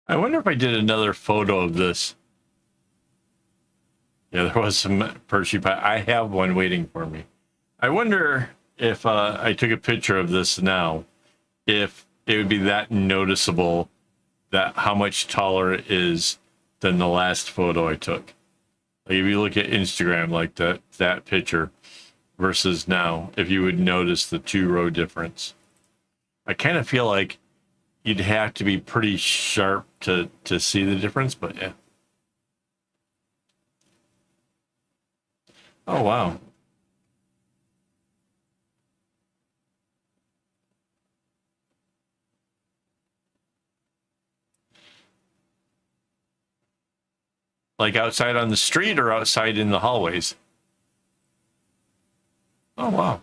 I wonder if I did another photo of this. Yeah, there was some Hershey pie. I have one waiting for me. I wonder if I took a picture of this now, if it would be that noticeable that how much taller it is than the last photo I took. Like if you look at Instagram, like that picture versus now, if you would notice the 2-row difference. I kind of feel like you'd have to be pretty sharp to see the difference, but yeah. Oh, wow. Like outside on the street or outside in the hallways? Oh, wow.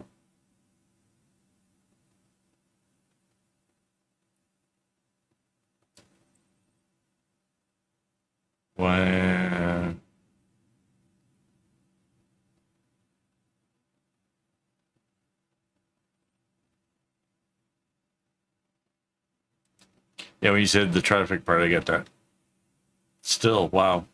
Wow. Yeah, when you said the traffic part, I get that. Still, wow.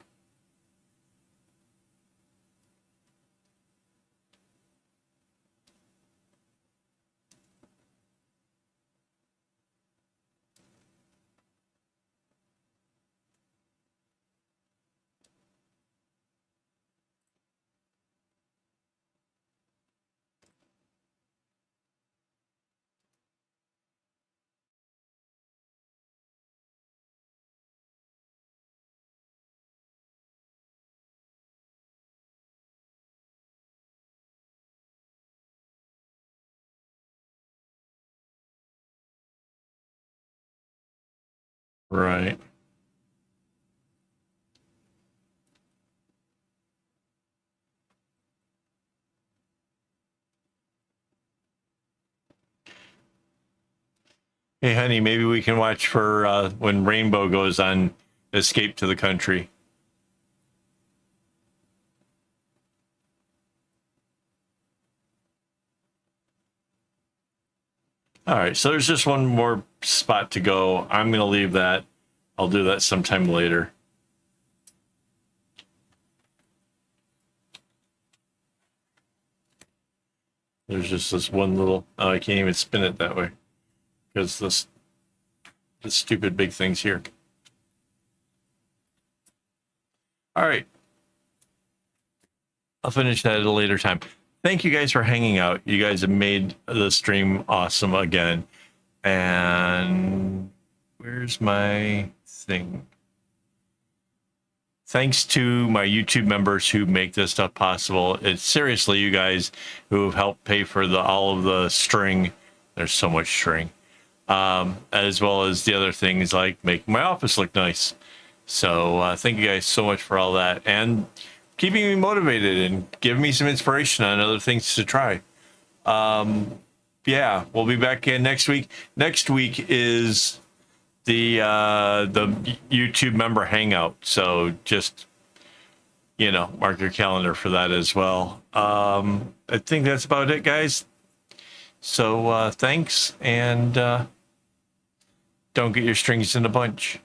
Right. Hey, honey, maybe we can watch for when Rainbow goes on Escape to the Country. All right, so there's just one more spot to go. I'm going to leave that. I'll do that sometime later. There's just this one little, oh, I can't even spin it that way because this stupid big thing's here. All right. I'll finish that at a later time. Thank you guys for hanging out. You guys have made the stream awesome again. And where's my thing? Thanks to my YouTube members who make this stuff possible. It's seriously you guys who have helped pay for all of the string. There's so much string. As well as the other things like making my office look nice. So thank you guys so much for all that. And keeping me motivated and giving me some inspiration on other things to try. Yeah, we'll be back in next week. Next week is the YouTube member hangout. So just, mark your calendar for that as well. I think that's about it, guys. So thanks, and don't get your strings in a bunch.